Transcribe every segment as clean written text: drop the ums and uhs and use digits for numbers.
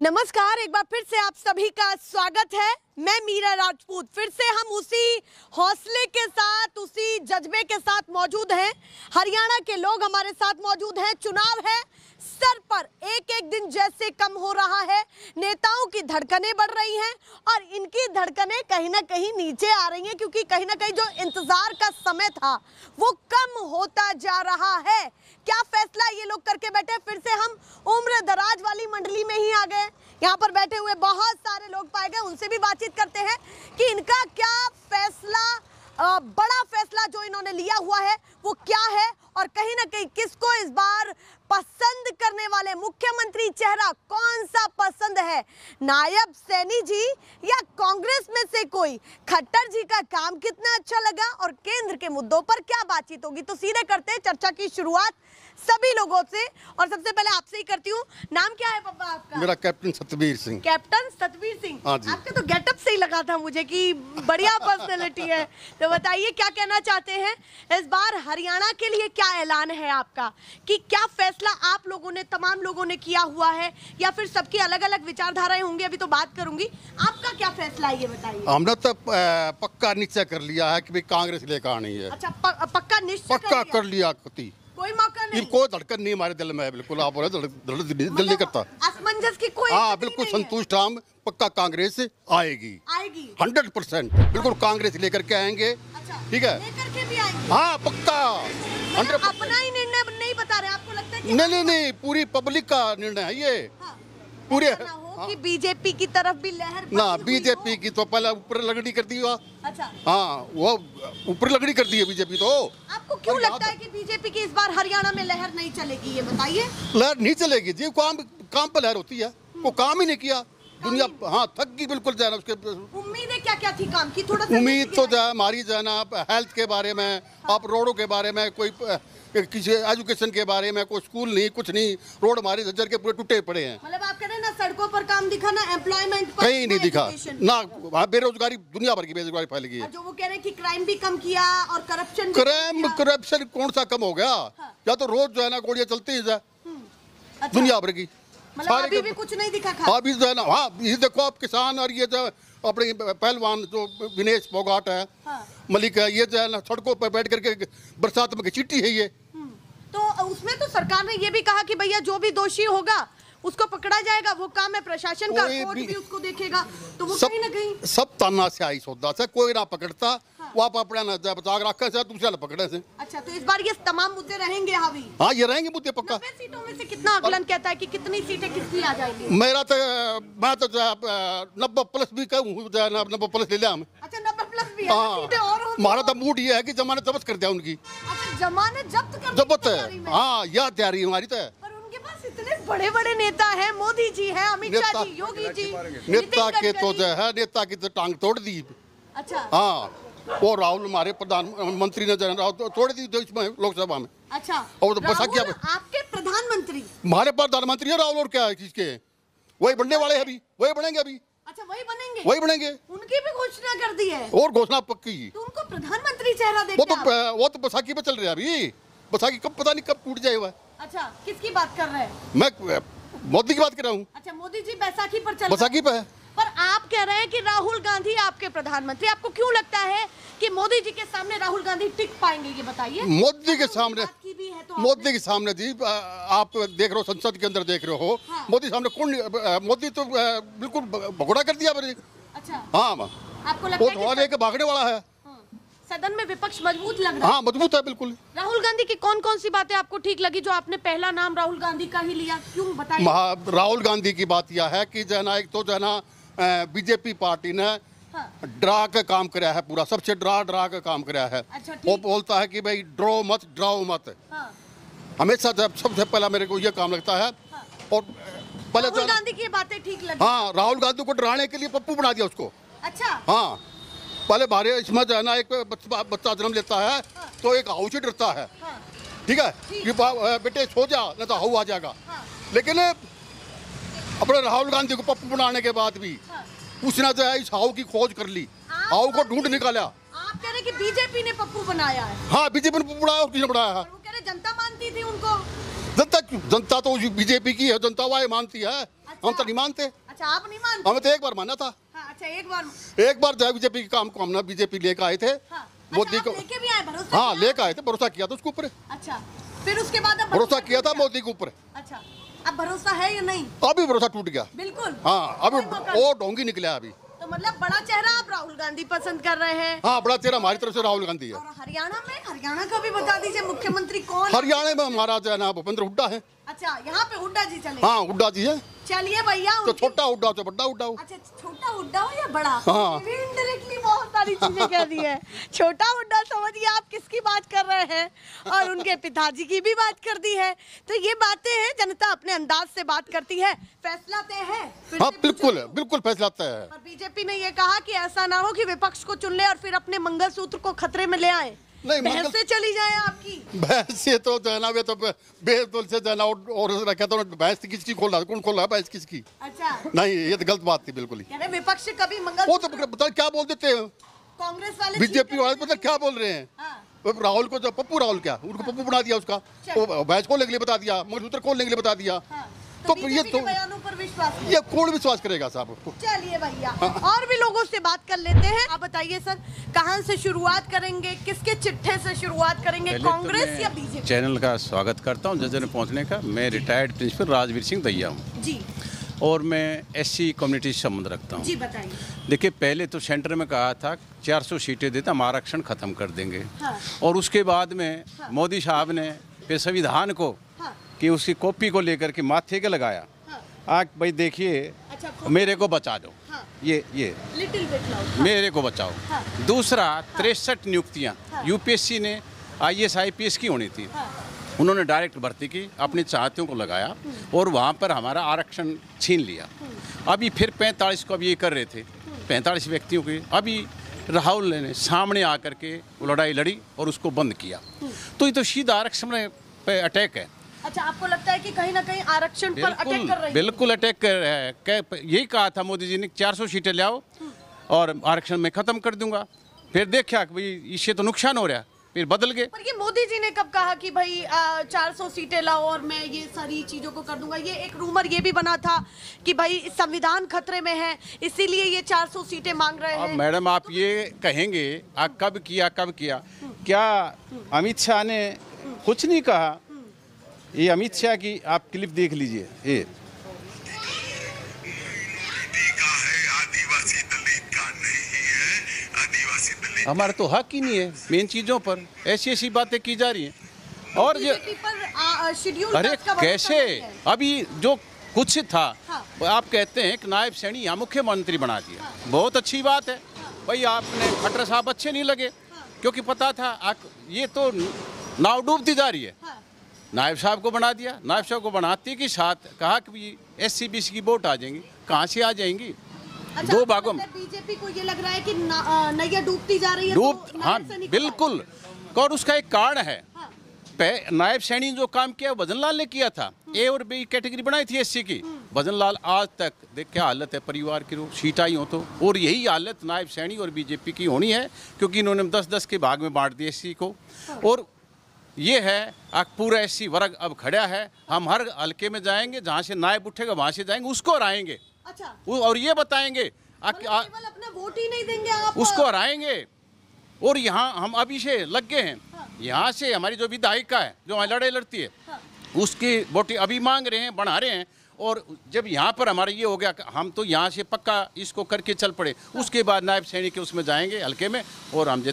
नमस्कार, एक बार फिर से आप सभी का स्वागत है। मैं मीरा राजपूत फिर से हम उसी हौसले के साथ, उसी जज्बे के साथ मौजूद हैं। हरियाणा के लोग हमारे साथ मौजूद हैं। चुनाव है सर पर, एक एक दिन जैसे कम हो रहा है, नेताओं की धड़कनें बढ़ रही हैं और इनकी धड़कनें कहीं ना कहीं नीचे आ रही हैं, क्योंकि कहीं ना कहीं जो इंतजार का समय था वो कम होता जा रहा है। क्या फैसला ये लोग करके बैठे? फिर से हम उम्र दराज वाली मंडली में ही आ गए। यहाँ पर बैठे हुए बहुत सारे लोग पाए गए, उनसे भी बातचीत करते हैं कि इनका क्या फैसला, बड़ा फैसला जो इन्होंने लिया हुआ है वो क्या है और कहीं ना कहीं किसको इस बार पसंद करने वाले मुख्यमंत्री चेहरा कौन सा पसंद है, नायब सैनी जी या कांग्रेस में से कोई? खट्टर जी का काम कितना अच्छा लगा और केंद्र के मुद्दों पर क्या बातचीत होगी? तो सीधे करते हैं चर्चा की शुरुआत सभी लोगों से और सबसे पहले आपसे ही करती हूँ। नाम क्या है पापा आपका? मेरा कैप्टन सतबीर सिंह। कैप्टन सतबीर सिंह। हाँ जी। आपका तो गेटअप से ही लगा था मुझे कि बढ़िया पर्सनैलिटी है। तो बताइए क्या कहना चाहते हैं इस बार हरियाणा के लिए? क्या ऐलान है आपका कि क्या फैसला आप लोगों ने, तमाम लोगों ने किया हुआ है या फिर सबकी अलग अलग विचारधाराएं होंगी? अभी तो बात करूंगी, आपका क्या फैसला है ये बताइए। हमने तो पक्का निश्चय कर लिया है कि भाई कांग्रेस लेकर आनी है। अच्छा, पक्का निश्चय पक्का कर लिया। कोई मौका नहीं, कोई धड़कन नहीं हमारे दिल में है। बिल्कुल आप बोले दिल नहीं करता। असमंजस की कोई हाँ बिल्कुल संतुष्ट हम। पक्का कांग्रेस आएगी 100%। बिल्कुल कांग्रेस लेकर के आएंगे। अच्छा, ठीक है, लेकर के भी आएंगे। हाँ पक्का 100%। अपना ही निर्णय नहीं बता रहे, आपको लगता है कि नहीं, पूरी पब्लिक का निर्णय है ये। हाँ, पूरे हाँ? कि बीजेपी की तरफ भी लहर ना, बीजेपी की तो पहले ऊपर लगड़ी कर दी। अच्छा, हाँ वो ऊपर लगड़ी कर दी है बीजेपी तो। आपको क्यों लगता है कि बीजेपी की इस बार हरियाणा में लहर नहीं चलेगी? ये बताइए। लहर नहीं चलेगी जी, काम पर लहर होती है। वो काम ही नहीं किया दुनिया। हाँ थक गई बिल्कुल जो है ना। उसके उम्मीदें क्या क्या थी काम की? थोड़ा सा उम्मीद तो जो है हमारी जो है ना, हेल्थ के बारे में, आप रोडों के बारे में, कोई किसी एजुकेशन के बारे में, कोई स्कूल नहीं, कुछ नहीं। रोड हमारे झज्जर के पूरे टूटे पड़े हैं। मतलब आप कह रहे हैं ना सड़कों पर काम दिखा, ना एम्प्लॉयमेंट पर, कहीं नहीं दिखा ना। बेरोजगारी, दुनिया भर की बेरोजगारी फैल गई है। जो वो कह रहे हैं कि क्राइम भी कम किया और करप्शन कौन सा कम हो गया? या तो रोज जो है ना गोलियां चलती है दुनिया भर की। मतलब अभी भी कुछ नहीं दिखा। अभी जो है ना, हाँ ये देखो आप किसान और ये जो अपने पहलवान जो विनेश फोगाट है, मलिक है, ये जो है ना सड़कों पर बैठ करके बरसात में चीटी है ये। तो उसमें तो सरकार ने ये भी कहा कि भैया जो भी दोषी होगा उसको पकड़ा जाएगा, वो काम है प्रशासन का, कोर्ट भी उसको देखेगा। तो वो कहीं ना कहीं सब ताना से आई सौदा से कोई ना पकड़ता। वो आप अपना ना बचा रखा से दूसरा ना पकड़े से। अच्छा, तो इस बार ये तमाम मुद्दे रहेंगे हावी? हाँ ये रहेंगे मुद्दे पक्का। 90 सीटों में से कितना आकलन कहता है कि कितनी सीटें किसकी आ जाएंगी? मैं तो 90+ भी कहूँ, 90+ ले लिया हम। अच्छा, 90+ भी है। हाँ, हमारा तो मूड ये है कि जमानत जब्त कर दिया उनकी। अच्छा, जमानत जब्त है। हाँ यह तैयारी हमारी तो है। उनके पास इतने बड़े बड़े नेता हैं, मोदी जी हैं, अमित शाह जी, योगी जी, नेता के तो जो है, नेता की तो टांग तोड़ दी। अच्छा, हाँ वो राहुल हमारे प्रधानमंत्री ने तोड़ दी तो इसमें लोकसभा में। अच्छा, और तो बसा क्या आपके प्रधानमंत्री? हमारे प्रधानमंत्री है राहुल, और क्या है किसके? वही बनने वाले हैं अभी, वही बनेंगे अभी। अच्छा, वही बनेंगे? वही बनेंगे। उनकी भी घोषणा कर दी है और घोषणा पक्की। तो उनको प्रधानमंत्री चेहरा देखते वो तो बैसाखी पे चल रहे हैं अभी। बैसाखी कब पता नहीं कब टूट जाए हुआ। अच्छा, किसकी बात कर रहे हैं? मैं मोदी की बात कर रहा हूँ। अच्छा, मोदी जी बैसाखी पर चल, बैसाखी पे है। पर आप कह रहे हैं कि राहुल गांधी आपके प्रधानमंत्री। आपको क्यों लगता है कि मोदी जी के सामने राहुल गांधी टिक पाएंगे? ये बताइए। मोदी के सामने, तो मोदी के सामने जी आप देख रहे हो, संसद के अंदर देख रहे हो। हाँ। मोदी सामने कौन? मोदी तो बिल्कुल भगोड़ा कर दिया मेरे। अच्छा, हाँ आपको लगता है वो लेके भागने वाला है। सदन में विपक्ष मजबूत लग रहा है? हाँ मजबूत है बिल्कुल। राहुल गांधी की कौन कौन सी बातें आपको ठीक लगी जो आपने पहला नाम राहुल गांधी का ही लिया? क्यों बताइए। राहुल गांधी की बात यह है कि जो है ना, एक तो जो है ना बीजेपी पार्टी ने डरा के काम कराया है, पूरा सबसे डरा के काम कराया है। अच्छा, वो बोलता है कि भाई डराओ मत। हमेशा सबसे पहला मेरे को ये काम लगता है। और पहले राहुल गांधी की बातें ठीक लगी। हाँ, राहुल गांधी को डराने के लिए पप्पू बना दिया उसको। अच्छा, हाँ पहले बारे इसमें जो है ना, एक बच्चा जन्म लेता है तो एक हाउ से डरता है। ठीक है कि बेटे सो जा नहीं तो हाउ आ जाएगा। लेकिन अपने राहुल गांधी को पप्पू बनाने के बाद भी उसने जो है इस हाउ की खोज कर ली, हाउ को ढूंढ निकाला। आप कह रहे कि बीजेपी ने पप्पू बनाया है? हाँ बीजेपी ने पप्पू बनाया। और किसने बनाया है? वो कह रहे जनता मानती थी उनको। जनता तो बीजेपी की है, जनता वाह मानती है। हम तो नहीं मानते। अच्छा, आप नहीं मानते? हमें तो एक बार माना था। हाँ, अच्छा, एक बार जो बीजेपी के काम को हमने बीजेपी लेकर आए थे। हाँ, मोदी अच्छा, को लेके भी आए, भरोसा हाँ किया? लेकर आए थे, भरोसा किया था उसके ऊपर। अच्छा, फिर उसके बाद अब भरोसा किया था मोदी के ऊपर। अच्छा, अब भरोसा है या नहीं? अभी भरोसा टूट गया। बिल्कुल। हाँ, अभी कोई मौका वो ढोंगी निकला अभी। तो मतलब बड़ा चेहरा आप राहुल गांधी पसंद कर रहे हैं? हाँ, बड़ा चेहरा हमारी तरफ से राहुल गांधी है। और हरियाणा का भी बता दीजिए, मुख्यमंत्री कौन है? हरियाणा में हमारा जो है ना भूपेंद्र हुड्डा है। अच्छा, यहाँ पे हुड्डा जी चले? हाँ, हुड्डा जी है। चलिए भैया, तो छोटा हुड्डा हो तो बड़ा हुड्डा हो। अच्छा, छोटा हुड्डा हो या बड़ा? हाँ। इनडायरेक्टली बहुत सारी चीजें कह दी है। छोटा हुड्डा समझिए आप किसकी बात कर रहे हैं, और उनके पिताजी की भी बात कर दी है। तो ये बातें हैं, जनता अपने अंदाज से बात करती है, फैसला तय है। हाँ, बिल्कुल फैसला तय है। और बीजेपी ने ये कहा कि ऐसा ना हो कि विपक्ष को चुन ले और फिर अपने मंगलसूत्र को खतरे में ले आए। नहीं, बहस से चली जाए आपकी। भैंस से तो जाना वे तो बेदुल से जाना और रखा तो भैंस किसकी खोला, कौन खोला भैंस किसकी? अच्छा, नहीं, ये तो गलत बात थी बिल्कुल ही। यानी विपक्ष कभी मंगल वो तो पता क्या बोल देते हैं कांग्रेस वाले, बीजेपी वाले, पता क्या बोल रहे हैं। हाँ। राहुल को जो पप्पू राहुल क्या उनको पप्पू बना दिया, उसका वो भैंस खोलने के लिए बता दिया, मंगलसूत्र खोलने के लिए बता दिया। हाँ। तो बीजेपी ये के तो बयानों पर विश्वास नहीं। ये कौन विश्वास करेगा साहब? चलिए भैया, और भी लोगों से बात कर लेते हैं। आप बताइए सर, कहां से शुरुआत करेंगे, किसके चिट्ठे से शुरुआत करेंगे, कांग्रेस या बीजेपी? चैनल का स्वागत करता हूं जजर में पहुंचने का। मैं रिटायर्ड प्रिंसिपल राजवीर सिंह दैया हूं जी, और मैं एससी कम्युनिटी से संबंध रखता हूं। जी बताइए। देखिए, पहले तो सेंटर में कहा था 400 सीटें देते हम आरक्षण खत्म कर देंगे। हाँ। और उसके बाद में मोदी साहब ने फिर संविधान को हाँ। कि उसकी कॉपी को लेकर के माथे के लगाया। आज भाई देखिए, अच्छा, मेरे को बचा दो। हाँ। ये लिटिल बिट लाउड। मेरे को बचाओ। हाँ। दूसरा 63 नियुक्तियां हाँ। यूपीएससी ने IAS IPS की होनी थी, हाँ। उन्होंने डायरेक्ट भर्ती की, अपने चाहतियों को लगाया और वहाँ पर हमारा आरक्षण छीन लिया। अभी फिर 45 को अब ये कर रहे थे, 45 व्यक्तियों की। अभी राहुल ने सामने आकर के वो लड़ाई लड़ी और उसको बंद किया। तो ये तो सीधा आरक्षण पे अटैक है। अच्छा, आपको लगता है कि कहीं ना कहीं आरक्षण पर अटैक कर रही है? बिल्कुल अटैक कर रहा है। यही कहा था मोदी जी ने, 400 सीटें ले आओ और आरक्षण मैं खत्म कर दूंगा। फिर देखा कि भाई इससे तो नुकसान हो रहा है, फिर बदल गए। पर ये मोदी जी ने कब कहा कि भाई 400 सीटें लाओ और मैं ये सारी चीजों को कर दूंगा? ये एक रूमर ये भी बना था कि भाई संविधान खतरे में है, इसीलिए ये 400 सीटें मांग रहे अब हैं। मैडम आप ये कहेंगे कब किया क्या अमित शाह ने कुछ नहीं कहा? ये अमित शाह की आप क्लिप देख लीजिए। ये आदिवासी दलित का नहीं है, आदिवासी दलित हमारा तो हक ही नहीं है मेन चीजों पर। ऐसी बातें की जा रही हैं। और ये बीजेपी पर शेड्यूल अरे कास्ट का भरोसा कैसे नहीं है। अभी जो कुछ था, हाँ। आप कहते हैं कि नायब सैनी यहाँ मुख्यमंत्री बना दिया, बहुत अच्छी बात है। भाई आपने खट्टर साहब अच्छे नहीं लगे, क्योंकि पता था ये तो नाव डूबती जा रही है। हाँ। नायब साहब को बना दिया। नायब साहब को बनाते के साथ कहा कि SC BC की वोट आ जाएंगी। कहाँ से आ जाएंगी? अच्छा, दो आपको भागों में लगता है बीजेपी को ये लग रहा है कि नैया डूबती जा रही है, डूब। तो हाँ नायब सैनी को बिल्कुल। और उसका एक कारण है, हाँ। नायब सैनी जो काम किया भजन लाल ने किया था। A और B कैटेगरी बनाई थी SC की। भजन लाल आज तक देख क्या हालत है, परिवार की सीट आई हो तो। और यही हालत नायब सैनी और बीजेपी की होनी है, क्योंकि इन्होंने 10-10 के भाग में बांट दिया SC को। और ये है पूरा SC वर्ग अब खड़ा है। हम हर हल्के में जाएंगे, जहाँ से नायब उठेगा वहाँ से जाएंगे, उसको हराएंगे। अच्छा, और ये बताएंगे केवल अपना वोट ही नहीं देंगे आप, उसको हराएंगे। और यहाँ हम अभी से लग गए हैं। यहाँ से हमारी जो विधायिका है, जो हमारी लड़ाई लड़ती है, उसकी वोट अभी मांग रहे हैं, बढ़ा रहे हैं। और जब यहाँ पर हमारा ये हो गया, हम तो यहाँ से पक्का इसको करके चल पड़े, उसके बाद नायब सैनिक के उसमें जाएंगे हल्के में, और हम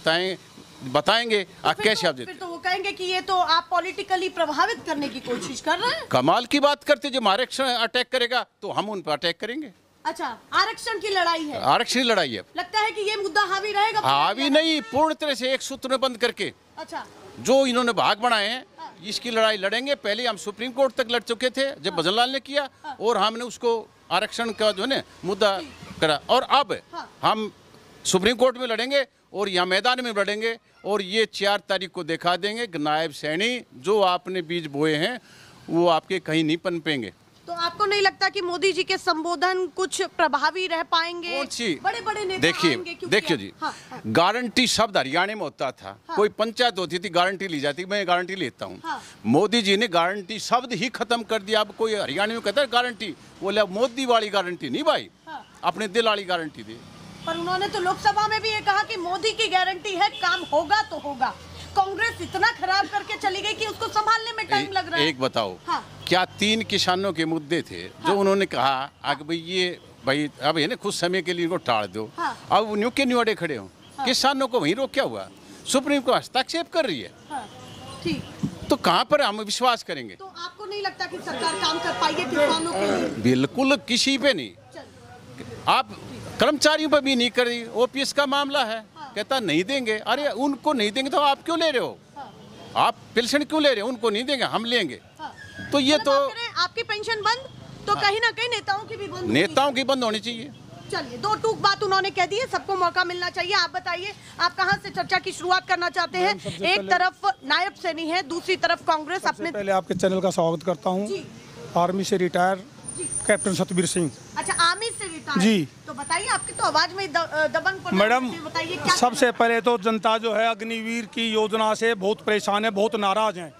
बताएंगे कैसे आप फिर तो वो कहेंगे कि ये तो आप पॉलिटिकली प्रभावित करने की कोशिश कर रहे हैं। कमाल की बात करते, जो आरक्षण अटैक करेगा तो हम उन पर अटैक करेंगे। अच्छा, आरक्षण की लड़ाई है, आरक्षण की लड़ाई है। लगता है कि ये मुद्दा हावी रहेगा? हावी नहीं, पूर्ण तरह से एक सूत्र में बंद करके अच्छा, जो इन्होंने भाग बनाए हैं, इसकी लड़ाई लड़ेंगे। पहले हम सुप्रीम कोर्ट तक लड़ चुके थे जब भजन लाल ने किया, और हमने उसको आरक्षण का जो है ना मुद्दा करा। और अब हम सुप्रीम कोर्ट में लड़ेंगे और यहाँ मैदान में लड़ेंगे, और ये 4 तारीख को दिखा देंगे कि नायब सैनी जो आपने बीज बोए हैं वो आपके कहीं नहीं पनपेंगे। तो तो आपको नहीं लगता कि मोदी जी के संबोधन कुछ प्रभावी रह पाएंगे? बड़े बड़े नेता आएंगे क्योंकि देखिए जी, गारंटी शब्द हरियाणा में होता था। कोई पंचायत होती थी, गारंटी ली जाती, मैं गारंटी लेता हूँ। मोदी जी ने गारंटी शब्द ही खत्म कर दिया। अब कोई हरियाणा में कहता है गारंटी, बोले मोदी वाली गारंटी नहीं भाई, अपने दिल वाली गारंटी दी। पर उन्होंने तो लोकसभा में भी ये कहा कि मोदी की गारंटी है, काम होगा तो होगा। कांग्रेस इतना खराब करके चली गई कि उसको संभालने में टाइम लग रहा है। एक बताओ, क्या 3 किसानों के मुद्दे थे जो उन्होंने कहा कि भाई अब ये ना कुछ समय के लिए इनको टाल दो। अब न्यू के न्यू अड़े खड़े हो, किसानों को वहीं रोका हुआ, सुप्रीम कोर्ट हस्तक्षेप कर रही है। ठीक, तो कहाँ पर हम विश्वास करेंगे? तो आपको नहीं लगता कि सरकार काम कर पाएगी किसानों के लिए? बिल्कुल किसी पे नहीं। आप कर्मचारियों पर भी नहीं कर रही। ओपीएस का मामला है, कहता नहीं देंगे। अरे उनको नहीं देंगे तो आप क्यों ले रहे हो? आप पेंशन क्यों ले रहे हो? उनको नहीं देंगे, हम लेंगे। तो ये तो आपकी पेंशन बंद, तो कहीं ना कहीं नेताओं की भी बंद, नेताओं की बंद होनी चाहिए। चलिए, 2 टूक बात उन्होंने कह दी है, सबको मौका मिलना चाहिए। आप बताइए, आप कहां से चर्चा की शुरुआत करना चाहते हैं? एक तरफ नायब सैनी है, दूसरी तरफ कांग्रेस। अपने पहले आपके चैनल का स्वागत करता हूं। आर्मी से रिटायर कैप्टन सतबीर सिंह। अच्छा, आर्मी से रिटायर जी। तो बताइए, आपकी तो आवाज में दबंग मैडम, बताइए क्या। सबसे पहले तो जनता जो है अग्निवीर की योजना से बहुत परेशान है, बहुत नाराज है।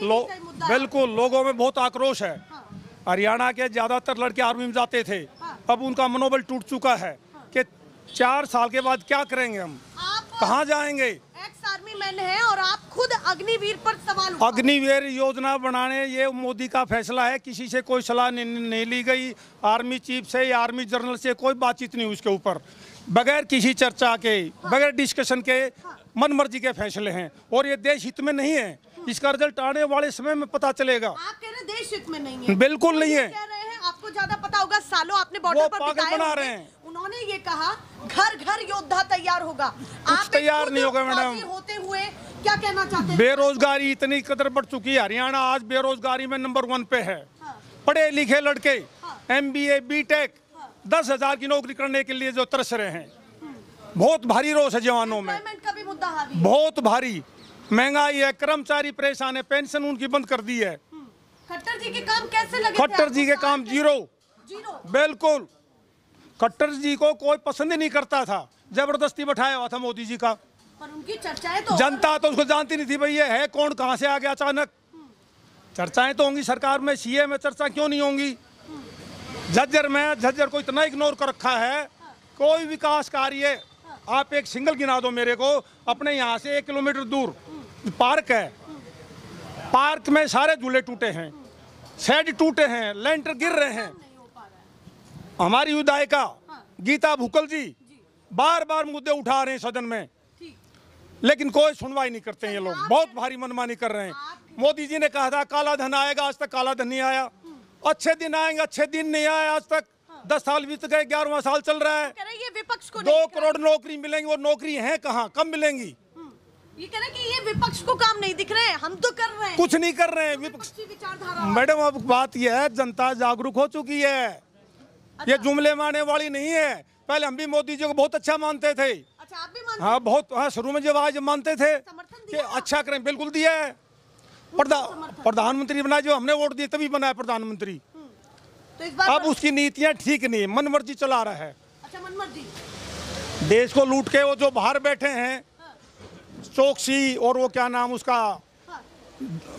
बिल्कुल, लोगों में बहुत आक्रोश है। हरियाणा के ज्यादातर लड़के आर्मी में जाते थे, अब उनका मनोबल टूट चुका है कि 4 साल के बाद क्या करेंगे, हम कहाँ जाएंगे? एक्स आर्मी मैन है और आप खुद अग्निवीर पर सवाल उठा। अग्निवीर योजना बनाने ये मोदी का फैसला है, किसी से कोई सलाह नहीं ली गई। आर्मी चीफ से या आर्मी जनरल से कोई बातचीत नहीं, उसके ऊपर बगैर किसी चर्चा के, बगैर डिस्कशन के मन मर्जी के फैसले हैं और ये देश हित में नहीं है। इसका रिजल्ट आने वाले समय में पता चलेगा। आप कह रहे हैं देश हित में नहीं है? बिल्कुल नहीं है। कह रहे हैं, आपको ज्यादा पता होगा, सालों आपने बॉर्डर पर बिताए बना रहे हैं। उन्होंने ये कहा घर घर योद्धा तैयार होगा। कुछ तैयार नहीं होगा मैडम। होते हुए क्या कहना चाहते हैं? बेरोजगारी इतनी कदर बढ़ चुकी है, हरियाणा आज बेरोजगारी में नंबर 1 पे है। पढ़े लिखे लड़के MBA BTech 10,000 की नौकरी करने के लिए जो तरस रहे हैं। बहुत भारी रोष है जवानों में, का भी मुद्दा हावी है। बहुत भारी महंगाई है, कर्मचारी परेशान है, पेंशन उनकी बंद कर दी है। खट्टर जी के काम कैसे लगे? खट्टर जी के काम जीरो। बिल्कुल, खट्टर जी को कोई पसंद ही नहीं करता था, जबरदस्ती बैठाया हुआ था मोदी जी का। पर उनकी चर्चाएं तो, जनता तो उसको जानती नहीं थी भाई ये है कौन, कहां से आ गया अचानक। चर्चाएं तो होंगी सरकार में, CA में चर्चा क्यों नहीं होंगी? झज्जर को इतना इग्नोर कर रखा है, कोई विकास कार्य। आप एक सिंगल गिना दो मेरे को, अपने यहाँ से 1 किलोमीटर दूर पार्क है, पार्क में सारे झूले टूटे हैं, शेड टूटे हैं, लेंटर गिर रहे हैं। हमारी विधायिका गीता भुक्कल जी बार बार मुद्दे उठा रहे हैं सदन में, लेकिन कोई सुनवाई नहीं करते हैं। ये लोग बहुत भारी मनमानी कर रहे हैं। मोदी जी ने कहा था काला धन आएगा, आज तक काला धन नहीं आया। अच्छे दिन आएंगे, अच्छे दिन नहीं आए आज तक। 10 साल बीत गए, 11वां साल चल रहा है। ये विपक्ष को 2 करोड़ नौकरी मिलेंगी, और नौकरी है कहाँ, कब मिलेंगी? ये कह रहे हैं कि ये विपक्ष को काम नहीं दिख रहे हैं, हम तो कर रहे हैं। कुछ नहीं कर रहे हैं विपक्ष। मैडम, अब बात यह है, जनता जागरूक हो चुकी है। ये जुमले मारने वाली नहीं है। पहले हम भी मोदी जी को बहुत अच्छा मानते थे। अच्छा, आप भी मानते? हाँ, बहुत। हाँ, शुरू में जब आज मानते थे कि अच्छा करें, बिल्कुल दिया है। प्रधानमंत्री बना, जो हमने वोट दिए तभी बनाया प्रधानमंत्री। तो इस बार अब उसकी नीतियां ठीक नहीं, मन मर्जी चला रहा है। अच्छा, मन मर्जी। देश को लूट के वो जो बाहर बैठे हैं, चौकसी और वो क्या नाम उसका,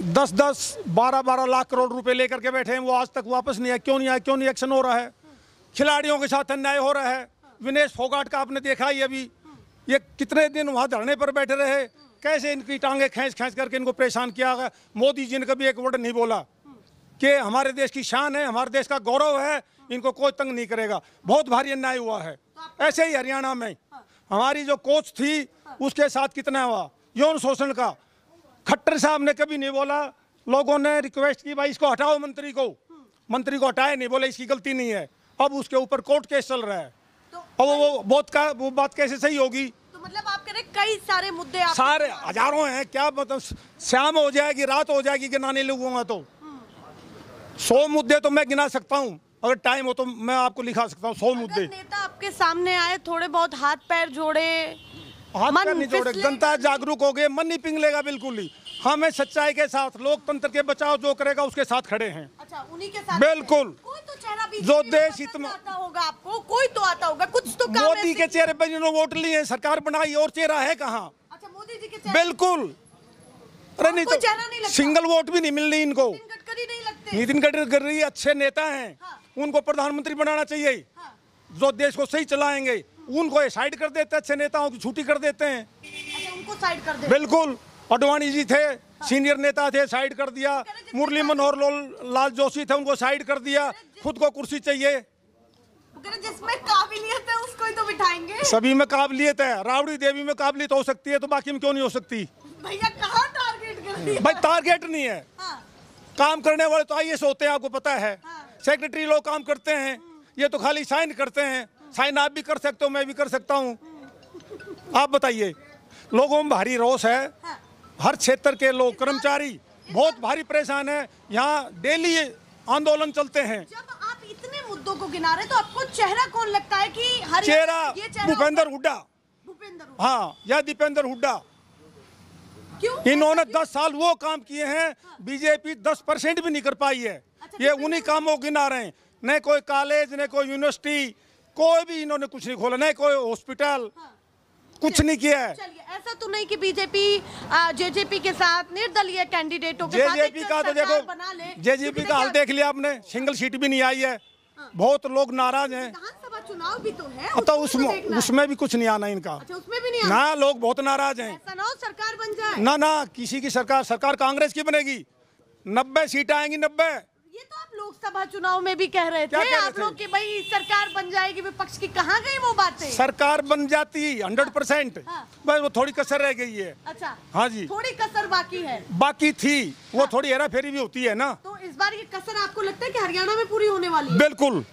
10-10, 12-12 लाख करोड़ रुपए लेकर के बैठे हैं, वो आज तक वापस नहीं आए। क्यों नहीं आए? क्यों नहीं एक्शन हो रहा है? खिलाड़ियों के साथ अन्याय हो रहा है। विनेश फोगाट का आपने देखा ही, अभी ये कितने दिन वहाँ धरने पर बैठे रहे, कैसे इनकी टांगे खींच करके इनको परेशान किया गया। मोदी जी ने कभी एक वर्ड नहीं बोला कि हमारे देश की शान है, हमारे देश का गौरव है, इनको कोई तंग नहीं करेगा। बहुत भारी अन्याय हुआ है। ऐसे ही हरियाणा में हमारी जो कोच थी, उसके साथ कितना हुआ यौन शोषण का। खट्टर साहब ने कभी नहीं बोला। लोगों ने रिक्वेस्ट की भाई इसको हटाओ, मंत्री को हटाए नहीं, बोले इसकी गलती नहीं है। अब उसके ऊपर कोर्ट केस चल रहा है। अब वो बात कैसे सही होगी? तो मतलब आप कह रहे कई सारे मुद्दे, आप सारे हजारों हैं, क्या मतलब शाम हो जाएगी, रात हो जाएगी गिनाने लगूंगा तो। 100 मुद्दे तो मैं गिना सकता हूँ, अगर टाइम हो तो मैं आपको लिखा सकता हूँ 100 मुद्दे। नेता आपके सामने आए, थोड़े बहुत हाथ पैर जोड़े, हाथ पैर नहीं जोड़े, जनता जागरूक हो गए, मन नहीं पिघलेगा बिल्कुल ही। हमें सच्चाई के साथ लोकतंत्र के बचाव जो करेगा उसके साथ खड़े हैं। अच्छा, उन्हीं के साथ बिल्कुल। कोई तो चेहरा भी जो देश हित में आता होगा आपको, कोई तो आता होगा, कुछ तो काम मोदी ऐसे के चेहरे पर जिन्होंने वोट लिए, सरकार बनाई, और चेहरा है कहाँ? अच्छा, मोदी जी के चेहरे बिल्कुल। अरे नहीं कोई तो चेहरा नहीं लगता। सिंगल वोट भी नहीं मिलनी इनको। नितिन गडकरी नहीं लगते। नितिन गडकरी अच्छे नेता हैं, उनको प्रधानमंत्री बनाना चाहिए, जो देश को सही चलाएंगे। उनको साइड कर देते, अच्छे नेताओं की छुट्टी कर देते हैं। अच्छा, उनको साइड कर दे। बिल्कुल। अडवाणी जी थे, सीनियर नेता थे, साइड कर दिया। मुरली मनोहर लाल जोशी थे, उनको साइड कर दिया। खुद को कुर्सी चाहिए। जिसमें काबिलियत है उसको ही तो बिठाएंगे। सभी में काबिलियत है, राबड़ी देवी में काबिलियत हो सकती है तो बाकी में क्यों नहीं हो सकती? भैया कहाँ टारगेट कर दिया? भाई टारगेट नहीं है। काम करने वाले तो आईएएस होते हैं, आपको पता है। सेक्रेटरी लोग काम करते हैं, ये तो खाली साइन करते हैं। साइन आप भी कर सकते हो, मैं भी कर सकता हूँ। आप बताइए, लोगों में भारी रोष है। हर क्षेत्र के लोग, कर्मचारी बहुत भारी परेशान है। यहाँ डेली आंदोलन चलते हैं। जब आप इतने मुद्दों को गिना रहे तो आपको चेहरा कौन लगता है कि चेहरा भूपेंद्र हुड्डा, भूपेंद्र हाँ, या दीपेंद्र हुड्डा। क्यों? इन्होंने 10 साल वो काम किए हैं, बीजेपी 10% भी नहीं कर पाई है। ये उन्हीं कामों को गिना रहे हैं। न कोई कॉलेज, न कोई यूनिवर्सिटी, कोई भी इन्होंने कुछ नहीं खोला, न कोई हॉस्पिटल, कुछ नहीं किया है। चलिए, ऐसा तो नहीं कि बीजेपी जेजेपी के साथ निर्दलीय कैंडिडेटों के साथ जेजेपी का तो देखो, जेजेपी का हाल देख लिया आपने, सिंगल सीट भी नहीं आई है। बहुत लोग नाराज हैं। विधानसभा चुनाव भी तो है, तो उसमें भी कुछ नहीं आना इनका। अच्छा, उसमें भी नहीं आना। ना, लोग बहुत नाराज हैं। ऐसा ना हो सरकार बन जाए। ना, किसी की सरकार कांग्रेस की बनेगी। 90 सीटें आएंगी, 90। ये तो आप लोकसभा चुनाव में भी कह रहे थे आप लोग कि भाई सरकार बन जाएगी विपक्ष की। कहाँ गई वो बातें? सरकार बन जाती 100%, बस वो थोड़ी कसर रह गई है। अच्छा, हाँ जी, थोड़ी कसर बाकी है। बाकी थी, वो थोड़ी हेरा फेरी भी होती है ना। तो इस बार ये कसर आपको लगता है कि हरियाणा में पूरी होने वाली है? बिल्कुल,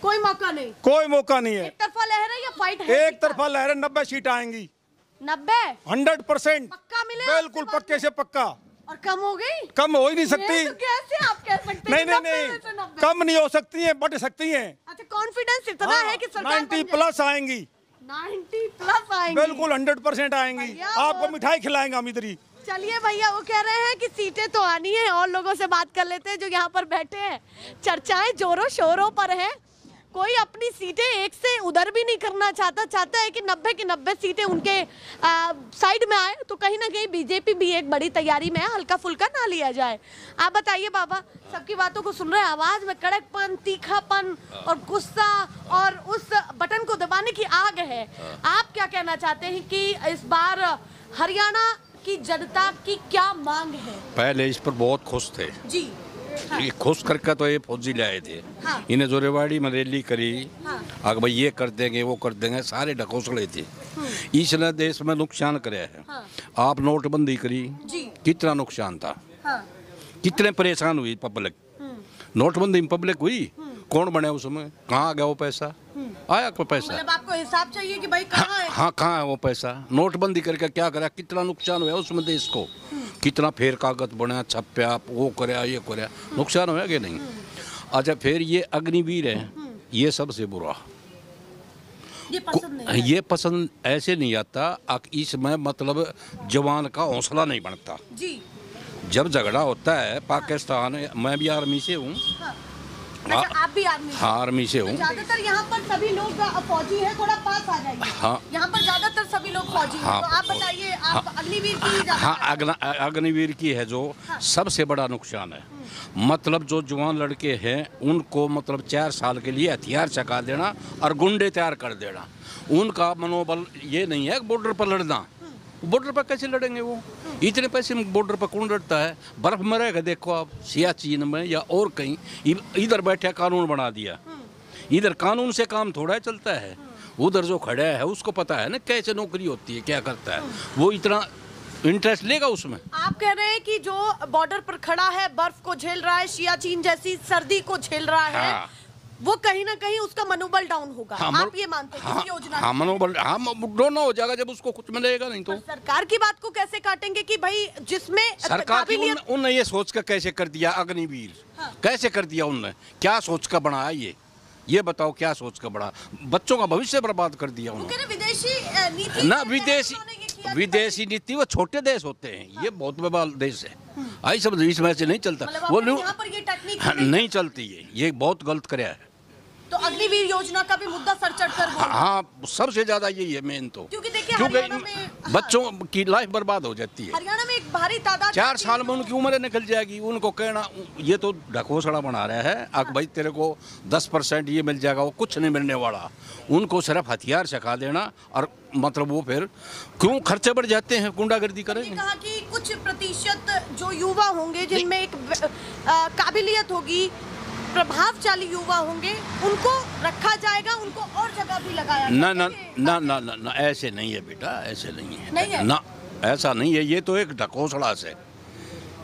कोई मौका नहीं। कोई मौका नहीं है। एक तरफा लहर है या फाइट है? एक तरफा लहर है। 90 सीट आएंगी। 90? 100% पक्का मिले? बिल्कुल, पक्के से पक्का। और कम हो गई? कम हो ही नहीं सकती। तो कैसे आप कह सकते हैं? नहीं, कम नहीं हो सकती है, बढ़ सकती है। अच्छा, कॉन्फिडेंस इतना है कि सरकार 90+ आएंगी। 90+ आएंगी? बिल्कुल 100% आएंगी। आपको मिठाई खिलाएंगे हम इधर ही। चलिए भैया, वो कह रहे हैं कि सीटें तो आनी है। और लोगों से बात कर लेते हैं जो यहाँ पर बैठे हैं। चर्चाएं जोरों शोरों पर है। कोई अपनी सीटें एक से उधर भी नहीं करना चाहता है कि 90 की 90 सीटें उनके साइड में आए। तो कहीं ना कहीं बीजेपी भी एक बड़ी तैयारी में है, हल्का फुल्का ना लिया जाए। आप बताइए बाबा, सबकी बातों को सुन रहे हैं, आवाज में कड़कपन, तीखापन और गुस्सा और उस बटन को दबाने की आग है। आप क्या कहना चाहते हैं कि इस बार हरियाणा की जनता की क्या मांग है? पहले इस पर बहुत खुश थे जी। ये खुश करके तो ये फौजी लाए थे। इन्हें जो रेवाड़ी में रैली करी, अगर भाई ये कर देंगे वो कर देंगे, सारे ढकोसले थे। इसने देश में नुकसान कराया है। आप नोटबंदी करी, कितना नुकसान था, कितने परेशान हुई पब्लिक। नोटबंदी में पब्लिक हुई, कौन बने उसमें, कहाँ गया वो पैसा? आया कोई पैसा? मतलब आपको हिसाब चाहिए कि भाई कहाँ है? हाँ, कहाँ है वो पैसा? नोटबंदी करके क्या करा, कितना नुकसान हुआ उसमें देश को, कितना फेर कागज बना, छप्या, वो कराया, ये कराया, नुकसान हुआ कि नहीं? अच्छा, फिर ये अग्निवीर है, ये सबसे बुरा। ये पसंद नहीं है। ये पसंद ऐसे नहीं आता, इसमें मतलब जवान का हौसला नहीं बनता जी। जब झगड़ा होता है। पाकिस्तान, मैं भी आर्मी से हूँ। अच्छा, आप भी आर्मी? हाँ, आर्मी से हूँ। ज्यादातर यहाँ पर सभी लोग फौजी हैं, थोड़ा पास आ जाइए। हाँ, यहाँ पर ज्यादातर सभी लोग फौजी हैं। तो आप बताइए, आप अग्निवीर की? हाँ, अग्निवीर की है जो सबसे बड़ा नुकसान है। मतलब जो जवान लड़के हैं उनको मतलब 4 साल के लिए हथियार चका देना और गुंडे तैयार कर देना। उनका मनोबल ये नहीं है बॉर्डर पर लड़ना। बॉर्डर पर कैसे लड़ेंगे वो? इतने पैसे में बॉर्डर पर कौन लड़ता है? बर्फ में रहेगा, देखो आप सियाचिन में या और कहीं, इधर बैठे कानून बना दिया। इधर कानून से काम थोड़ा चलता है। उधर जो खड़ा है उसको पता है ना कैसे नौकरी होती है, क्या करता है, वो इतना इंटरेस्ट लेगा उसमें। आप कह रहे हैं कि जो बॉर्डर पर खड़ा है, बर्फ को झेल रहा है, सियाचिन जैसी सर्दी को झेल रहा है, हाँ। वो कहीं ना कहीं उसका मनोबल डाउन होगा। हाँ, आप ये मानते हैं? हाँ, योजना हाँ, मनोबल डाउन हो जाएगा जब उसको कुछ मिलेगा नहीं। तो सरकार की बात को कैसे काटेंगे कि भाई जिसमें सरकार की उनने ये सोच कर कैसे कर दिया अग्निवीर? हाँ। कैसे कर दिया उनने? क्या सोच कर बनाया ये बताओ, क्या सोच कर बड़ा? बच्चों का भविष्य बर्बाद कर दिया उन्होंने। विदेशी नीति ना, विदेशी किया कि विदेशी नीति वो छोटे देश होते हैं, ये बहुत बड़ा देश है। आई सब इसमें से नहीं चलता, मतलब वो आपको यहाँ पर ये टेक्निक हाँ, नहीं चलती है, ये बहुत गलत कराया है। तो अग्निवीर योजना का भी मुद्दा सर चढ़कर बोल रहे हैं। हाँ, सबसे ज्यादा यही है मेन तो, क्योंकि देखिए हरियाणा में बच्चों की लाइफ बर्बाद हो जाती है। हरियाणा में एक भारी तादाद 4 साल में उनकी उम्र निकल जाएगी, उनको कहना ये तो ढकोसड़ा बना रहा है अब भाई तेरे को 10% ये मिल जाएगा, वो कुछ नहीं मिलने वाला। उनको सिर्फ हथियार सिखा देना और मतलब वो फिर क्यों खर्चे बढ़ जाते हैं, गुंडागर्दी करेंगे। कहा कि कुछ प्रतिशत जो युवा होंगे जिनमें एक काबिलियत होगी, प्रभावशाली युवा होंगे, उनको रखा जाएगा, उनको और जगह भी लगाया ना जाएगा। ना ना ना ना ना ऐसे नहीं है बेटा, ऐसे नहीं है, नहीं है? ना ऐसा नहीं है, ये तो एक ढकोसड़ा से,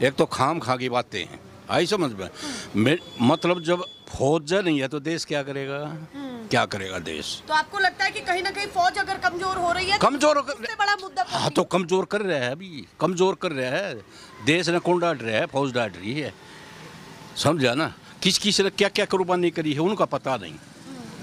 एक तो खाम खा की बातें हैं। आई समझ में मतलब जब फौज नहीं है तो देश क्या करेगा, क्या करेगा देश। तो आपको लगता है कि कहीं ना कहीं फौज अगर कमजोर हो रही है कमजोर तो सबसे बड़ा मुद्दा हाँ तो कमजोर कर रहा है, अभी कमजोर कर रहा है देश ने, कौन डांट रहा है, फौज डांट रही है, समझा ना। किस किस ने क्या क्या कुर्बानी करी है उनका पता नहीं,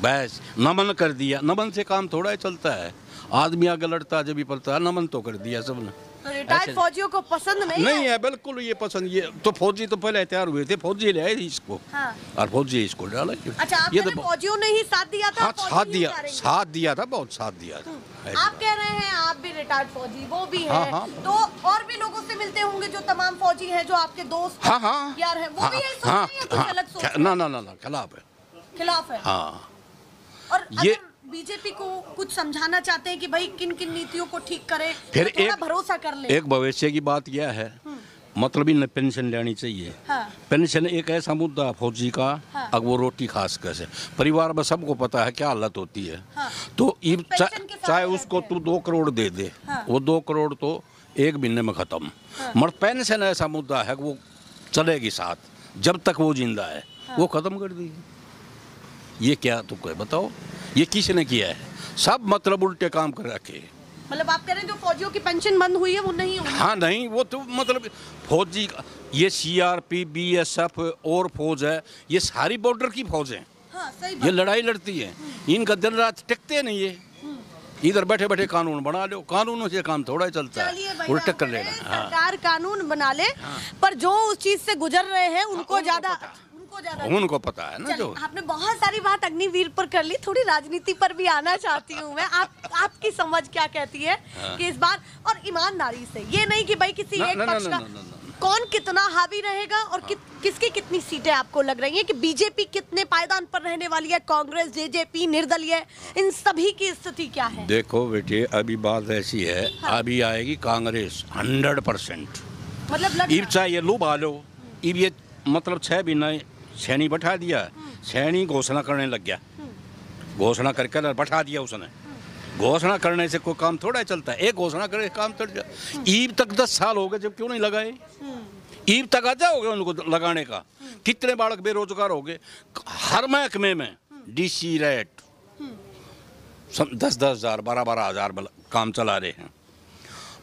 बस नमन कर दिया। नमन से काम थोड़ा ही चलता है, आदमी आगे लड़ता जब भी पड़ता है, नमन तो कर दिया सबने। तो रिटायर्ड फौजियों को पसंद नहीं है बिल्कुल ये पसंद, ये तो फौजी तो पहले तैयार हुए थे, फौजी ले आए इसको हाँ। और फौजी इसको डाला। अच्छा, आप ये कह रहे फौजियों ने ही साथ दिया था? हाँ फौजी साथ ही दिया, उतारेंगे? साथ दिया था, बहुत साथ दिया था। ऐसे। आप कह रहे हैं आप भी रिटायर्ड फौजी, वो भी है, हाँ, हाँ। तो और भी लोगों से मिलते होंगे जो तमाम फौजी हैं, जो आपके दोस्त हाँ हाँ यार हैं, वो भी यही सोच हाँ रहे हैं या कुछ अलग सोच रहे हैं? ना ना ना ना खिलाफ है, खिलाफ है। हाँ। और ये- अगर बीजेपी को कुछ समझाना चाहते हैं कि भाई किन किन नीतियों को ठीक करें, फिर तो थोड़ा एक भरोसा कर ले। एक भविष्य की बात यह है, मतलब इन पेंशन लेनी चाहिए। हाँ। पेंशन एक ऐसा मुद्दा है फौजी का, हाँ। अब वो रोटी खास कैसे परिवार में सबको पता है क्या हालत होती है। हाँ। तो पेंशन के साथ चाहे रहते उसको हैं। तू 2 करोड़ दे दे, हाँ। वो 2 करोड़ तो 1 महीने में खत्म। मगर पेंशन ऐसा मुद्दा है कि वो चलेगी साथ जब तक वो जिंदा है, वो खत्म कर दी। ये क्या तो कोई बताओ, ये किसने किया है? सब मतलब उल्टे काम कर रखे। मतलब आप कह रहे हैं जो फौजियों की पेंशन बंद हुई है वो नहीं होगी? हाँ नहीं, वो तो मतलब फौजी ये CRP BSF और फौज है, ये सारी बॉर्डर की फौज है, हाँ, सही ये बात। लड़ाई लड़ती है, इनका दिन रात टिकते नहीं है। इधर बैठे बैठे कानून बना लो, कानूनों से काम थोड़ा ही चलता चलिए है, भैया, उल्टे कर कह रहे लेना। हैं हाँ। सरकार कानून बना ले, पर जो उस चीज से गुजर रहे हैं उनको ज्यादा उनको पता है ना। जो आपने बहुत सारी बात अग्निवीर पर कर ली, थोड़ी राजनीति पर भी आना चाहती हूँ मैं। आपकी समझ क्या कहती है कि इस बार, और ईमानदारी से, ये नहीं कि भाई किसी एक पक्ष का कौन कितना हावी रहेगा और किसकी कितनी सीटें आपको लग रही हैं कि बीजेपी कितने पायदान पर रहने वाली है, कांग्रेस, जेजेपी, निर्दलीय, इन सभी की स्थिति क्या है? देखो बेटे, अभी बात ऐसी है, अभी आएगी कांग्रेस 100%। मतलब इब चाहे ये लुभा लो, इब ये मतलब 6 महीने सैनी बैठा दिया, सैनी घोषणा करने लग गया, घोषणा करके बैठा दिया उसने। घोषणा करने से कोई काम थोड़ा चलता है, एक घोषणा करे काम चल जाए। ईब तक 10 साल हो गए, जब क्यों नहीं लगाए? ईब तक आ जाओगे उनको लगाने का। कितने बालक बेरोजगार हो गए, हर महकमे में DC रेट 10-10 हज़ार 12-12 हज़ार काम चला रहे हैं।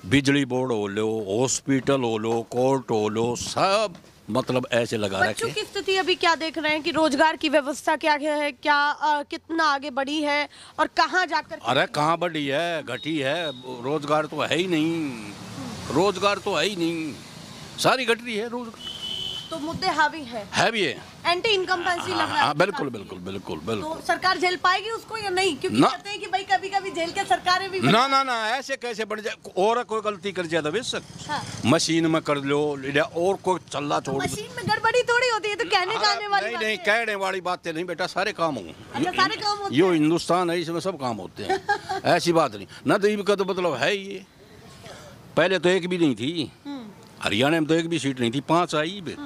बिजली बोर्ड हो लो, हॉस्पिटल हो लो, कोर्ट हो लो, सब मतलब ऐसे लगा बच्चों रखे। की स्थिति अभी क्या देख रहे हैं कि रोजगार की व्यवस्था क्या है, क्या कितना आगे बढ़ी है और कहाँ जाकर? अरे कहाँ बढ़ी है, घटी है, रोजगार तो है ही नहीं, रोजगार तो है ही नहीं, सारी घट रही है रोजगार। तो मुद्दे हावी है भी है, एंटी इनकम्पेंसी लग रहा है। हाँ बिल्कुल बिल्कुल बिल्कुल तो बिल्कुल। सरकार झेल पाएगी उसको या नहीं? क्योंकि ना। कहते हैं कि भाई कभी कभी झेल के सरकारें भी ना ना ना, ऐसे कैसे बढ़ जाए, और कोई गलती कर जाए तो बेशक हाँ। मशीन में कर लो, या और कोई चल्ला छोड़ दो। मशीन में गड़बड़ी थोड़ी होती है, तो कहने का आने वाली नहीं बात नहीं, है। कहने वाली बातें नहीं बेटा, सारे काम हों। अच्छा, सारे काम होते यो हैं। हिंदुस्तान है, इसमें सब काम होते हैं, ऐसी बात नहीं ना। तो इनका तो मतलब है ये, पहले तो एक भी नहीं थी, हरियाणा में तो एक भी सीट नहीं थी, 5 आई भी।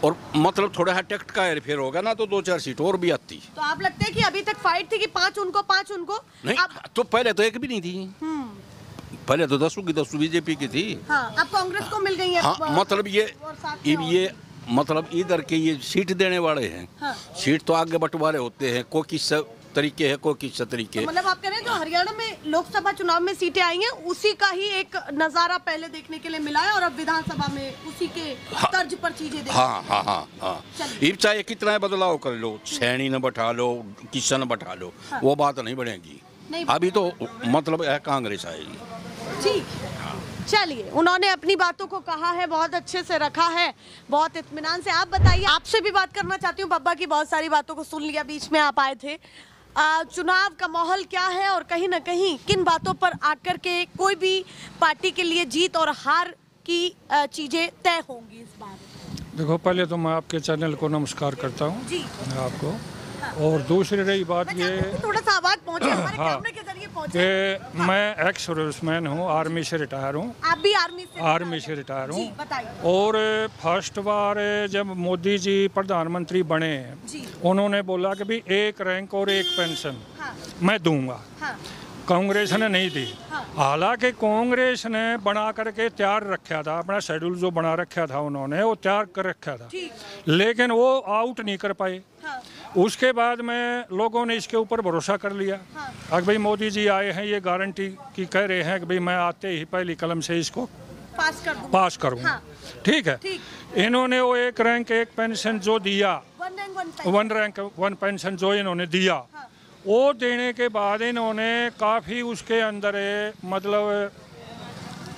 और मतलब थोड़ा सा टेक्ट का हेरफेर होगा ना तो 2-4 सीट और भी आती। तो आप लगता है कि अभी तक फाइट थी कि 5 उनको 5 उनको? नहीं अब तो पहले तो एक भी नहीं थी, पहले तो 10 की 10 बीजेपी की थी। हाँ, अब कांग्रेस को मिल गई है। हाँ मतलब ये और साथ में और- ये मतलब इधर के ये सीट देने वाले हैं, हाँ। सीट तो आगे बंटवारे होते हैं, कोई किस तरीके है, कोई किस तरीके। तो मतलब आप कह रहे हैं जो हरियाणा में लोकसभा चुनाव में सीटें आई हैं उसी का ही एक नजारा पहले देखने के लिए मिला है और अब विधानसभा में उसी के तर्ज पर चीजें देखने। हाँ हाँ हाँ हाँ, चलिए। इब चाहे कितना बदलाव कर लो, सैनी ने बैठा लो, किशन बैठा लो, वो बात नहीं बढ़ेगी। नहीं अभी तो मतलब है कांग्रेस आएगी। ठीक, चलिए, उन्होंने अपनी बातों को कहा है, बहुत अच्छे से रखा है, बहुत इत्मीनान से। आप बताइए, आपसे भी बात करना चाहती हूँ। बब्बा की बहुत सारी बातों को सुन लिया, बीच में आप आए थे। चुनाव का माहौल क्या है और कहीं ना कहीं किन बातों पर आकर के कोई भी पार्टी के लिए जीत और हार की चीजें तय होंगी इस बार? देखो, पहले तो मैं आपके चैनल को नमस्कार करता हूँ जी आपको, और दूसरी रही बात ये थोड़ा सा आवाज पहुंचे हमारे कैमरे के जरिए पहुंचे कि मैं एक्स सर्विसमैन हूँ, आर्मी से रिटायर हूँ। आप भी आर्मी से रिटायर जी, हूँ। बताइए। और फर्स्ट बार जब मोदी जी प्रधानमंत्री बने, जी। उन्होंने बोला कि भी एक रैंक और एक पेंशन हाँ। मैं दूंगा। हाँ। कांग्रेस ने नहीं दी। हाँ। हालांकि कांग्रेस ने बना करके तैयार रखा था, अपना शेड्यूल जो बना रखा था उन्होंने, वो तैयार कर रखा था, लेकिन वो आउट नहीं कर पाए। हाँ। उसके बाद में लोगों ने इसके ऊपर भरोसा कर लिया। हाँ। अगर भाई मोदी जी आए हैं, ये गारंटी की कह रहे हैं कि भाई मैं आते ही पहली कलम से इसको पास करूँगा। हाँ। ठीक है, ठीक। इन्होंने वो एक रैंक एक पेंशन जो दिया, वन रैंक वन पेंशन जो इन्होंने दिया, हाँ। वो देने के बाद इन्होंने काफ़ी उसके अंदर मतलब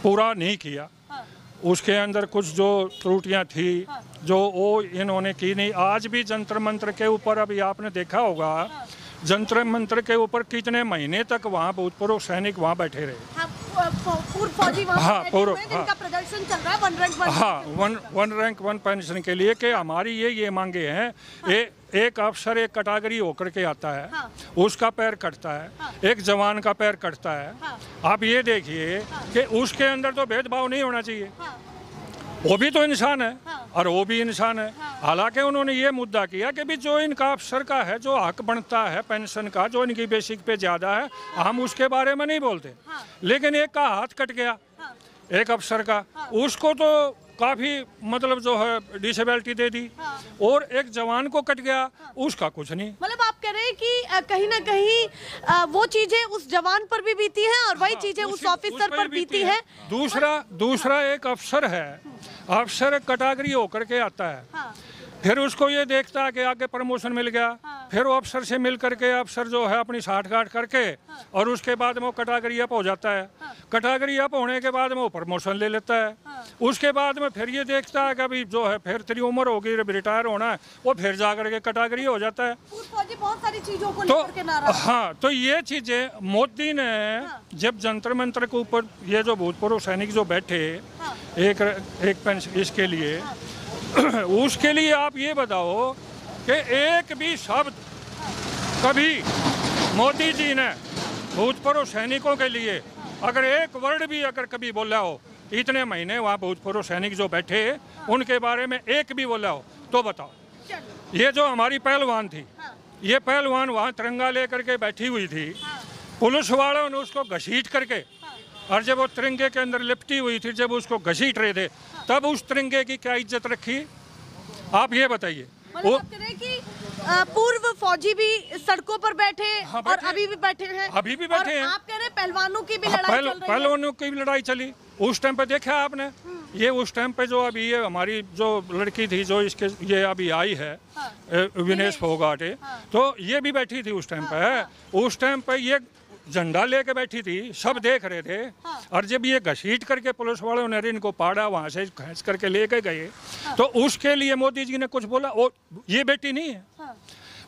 पूरा नहीं किया। हाँ। उसके अंदर कुछ जो त्रुटियां थी, हाँ। जो वो इन्होंने की नहीं। आज भी जंतर मंत्र के ऊपर अभी आपने देखा होगा, हाँ। जंतर मंत्र के ऊपर कितने महीने तक वहाँ भूतपूर्व सैनिक वहाँ बैठे रहे। हाँ, पूर्व फौजी वहाँ हाँ, बैठे पूर्व, हुए हैं, जिनका प्रदर्शन चल रहा है वन रैंक वन पेंशन के लिए, कि हमारी ये मांगे हैं। हाँ। एक अफसर एक कैटेगरी होकर के आता है। हाँ। उसका पैर कटता है। हाँ। एक जवान का पैर कटता है। हाँ। आप ये देखिए। हाँ। कि उसके अंदर तो भेदभाव नहीं होना चाहिए। हाँ। वो भी तो इंसान है। हाँ। और वो भी इंसान है। हाँ। हालांकि उन्होंने ये मुद्दा किया कि भी जो इनका अफसर का है, जो हक बनता है पेंशन का, जो इनकी बेसिक पे ज़्यादा है, हम उसके बारे में नहीं बोलते। हाँ। लेकिन एक का हाथ कट गया। हाँ। एक अफसर का। हाँ। उसको तो काफ़ी मतलब जो है डिसेबिलिटी दे दी। हाँ। और एक जवान को कट गया। हाँ। उसका कुछ नहीं। मतलब आप कह रहे हैं कि कहीं ना कहीं वो चीजें उस जवान पर भी बीती हैं और वही चीजें उस ऑफिसर पर बीती है। दूसरा एक अफसर है, अफसर कैटेगरी होकर के आता है। हाँ। फिर उसको ये देखता है कि आगे प्रमोशन मिल गया। हाँ। फिर वो अफसर से मिल करके अफसर जो है अपनी साठगांठ करके। हाँ। और उसके बाद में वो कैटेगरी अप हो जाता है। हाँ। कैटेगरी अप होने के बाद में वो प्रमोशन ले लेता है। हाँ। उसके बाद में फिर ये देखता है कि अभी जो है फिर तेरी उम्र होगी, रिटायर होना है, वो फिर जा करके कैटेगरी हो जाता है। बहुत सारी चीजों को लेकर के नाराज। हाँ, तो ये चीजें मोदी ने। हाँ। जब जंतर मंत्र के ऊपर ये जो भूतपूर्व सैनिक जो बैठे। हाँ। एक पेंशन इसके लिए। हाँ। उसके लिए आप ये बताओ कि एक भी शब्द कभी मोदी जी ने भूतपूर्व सैनिकों के लिए अगर एक वर्ड भी अगर कभी बोला हो, इतने महीने वहाँ भूतपूर्व सैनिक जो बैठे उनके बारे में एक भी बोला हो तो बताओ। ये जो हमारी पहलवान थी, ये पहलवान वहाँ तिरंगा लेकर के बैठी हुई थी, पुलिस वालों ने उसको घसीट करके, और जब वो तिरंगे के अंदर लिपटी हुई थी, जब उसको घसीट रहे थे, तब उस तिरंगे की क्या इज्जत रखी, आप ये बताइए। मतलब आप कह रहे हैं कि पूर्व फौजी भी सड़कों पर बैठे। हाँ, और अभी भी बैठे हैं। अभी भी बैठे हैं। आप कह रहे हैं पहलवानों की भी लड़ाई चल रही है। पहलवानों की भी लड़ाई चली उस टाइम पे, देखा आपने। ये उस टाइम पे जो अभी ये हमारी जो लड़की थी जो इसके ये अभी आई है। हाँ। विनेश फोगाट। हाँ। तो ये भी बैठी थी उस टाइम पे। हाँ। उस टाइम पे ये झंडा लेके बैठी थी, सब देख रहे थे। हाँ। और जब ये घसीट करके पुलिस वालों ने इनको पाड़ा, वहां से खींच करके लेके गए। हाँ। तो उसके लिए मोदी जी ने कुछ बोला? वो ये बेटी नहीं है। हाँ।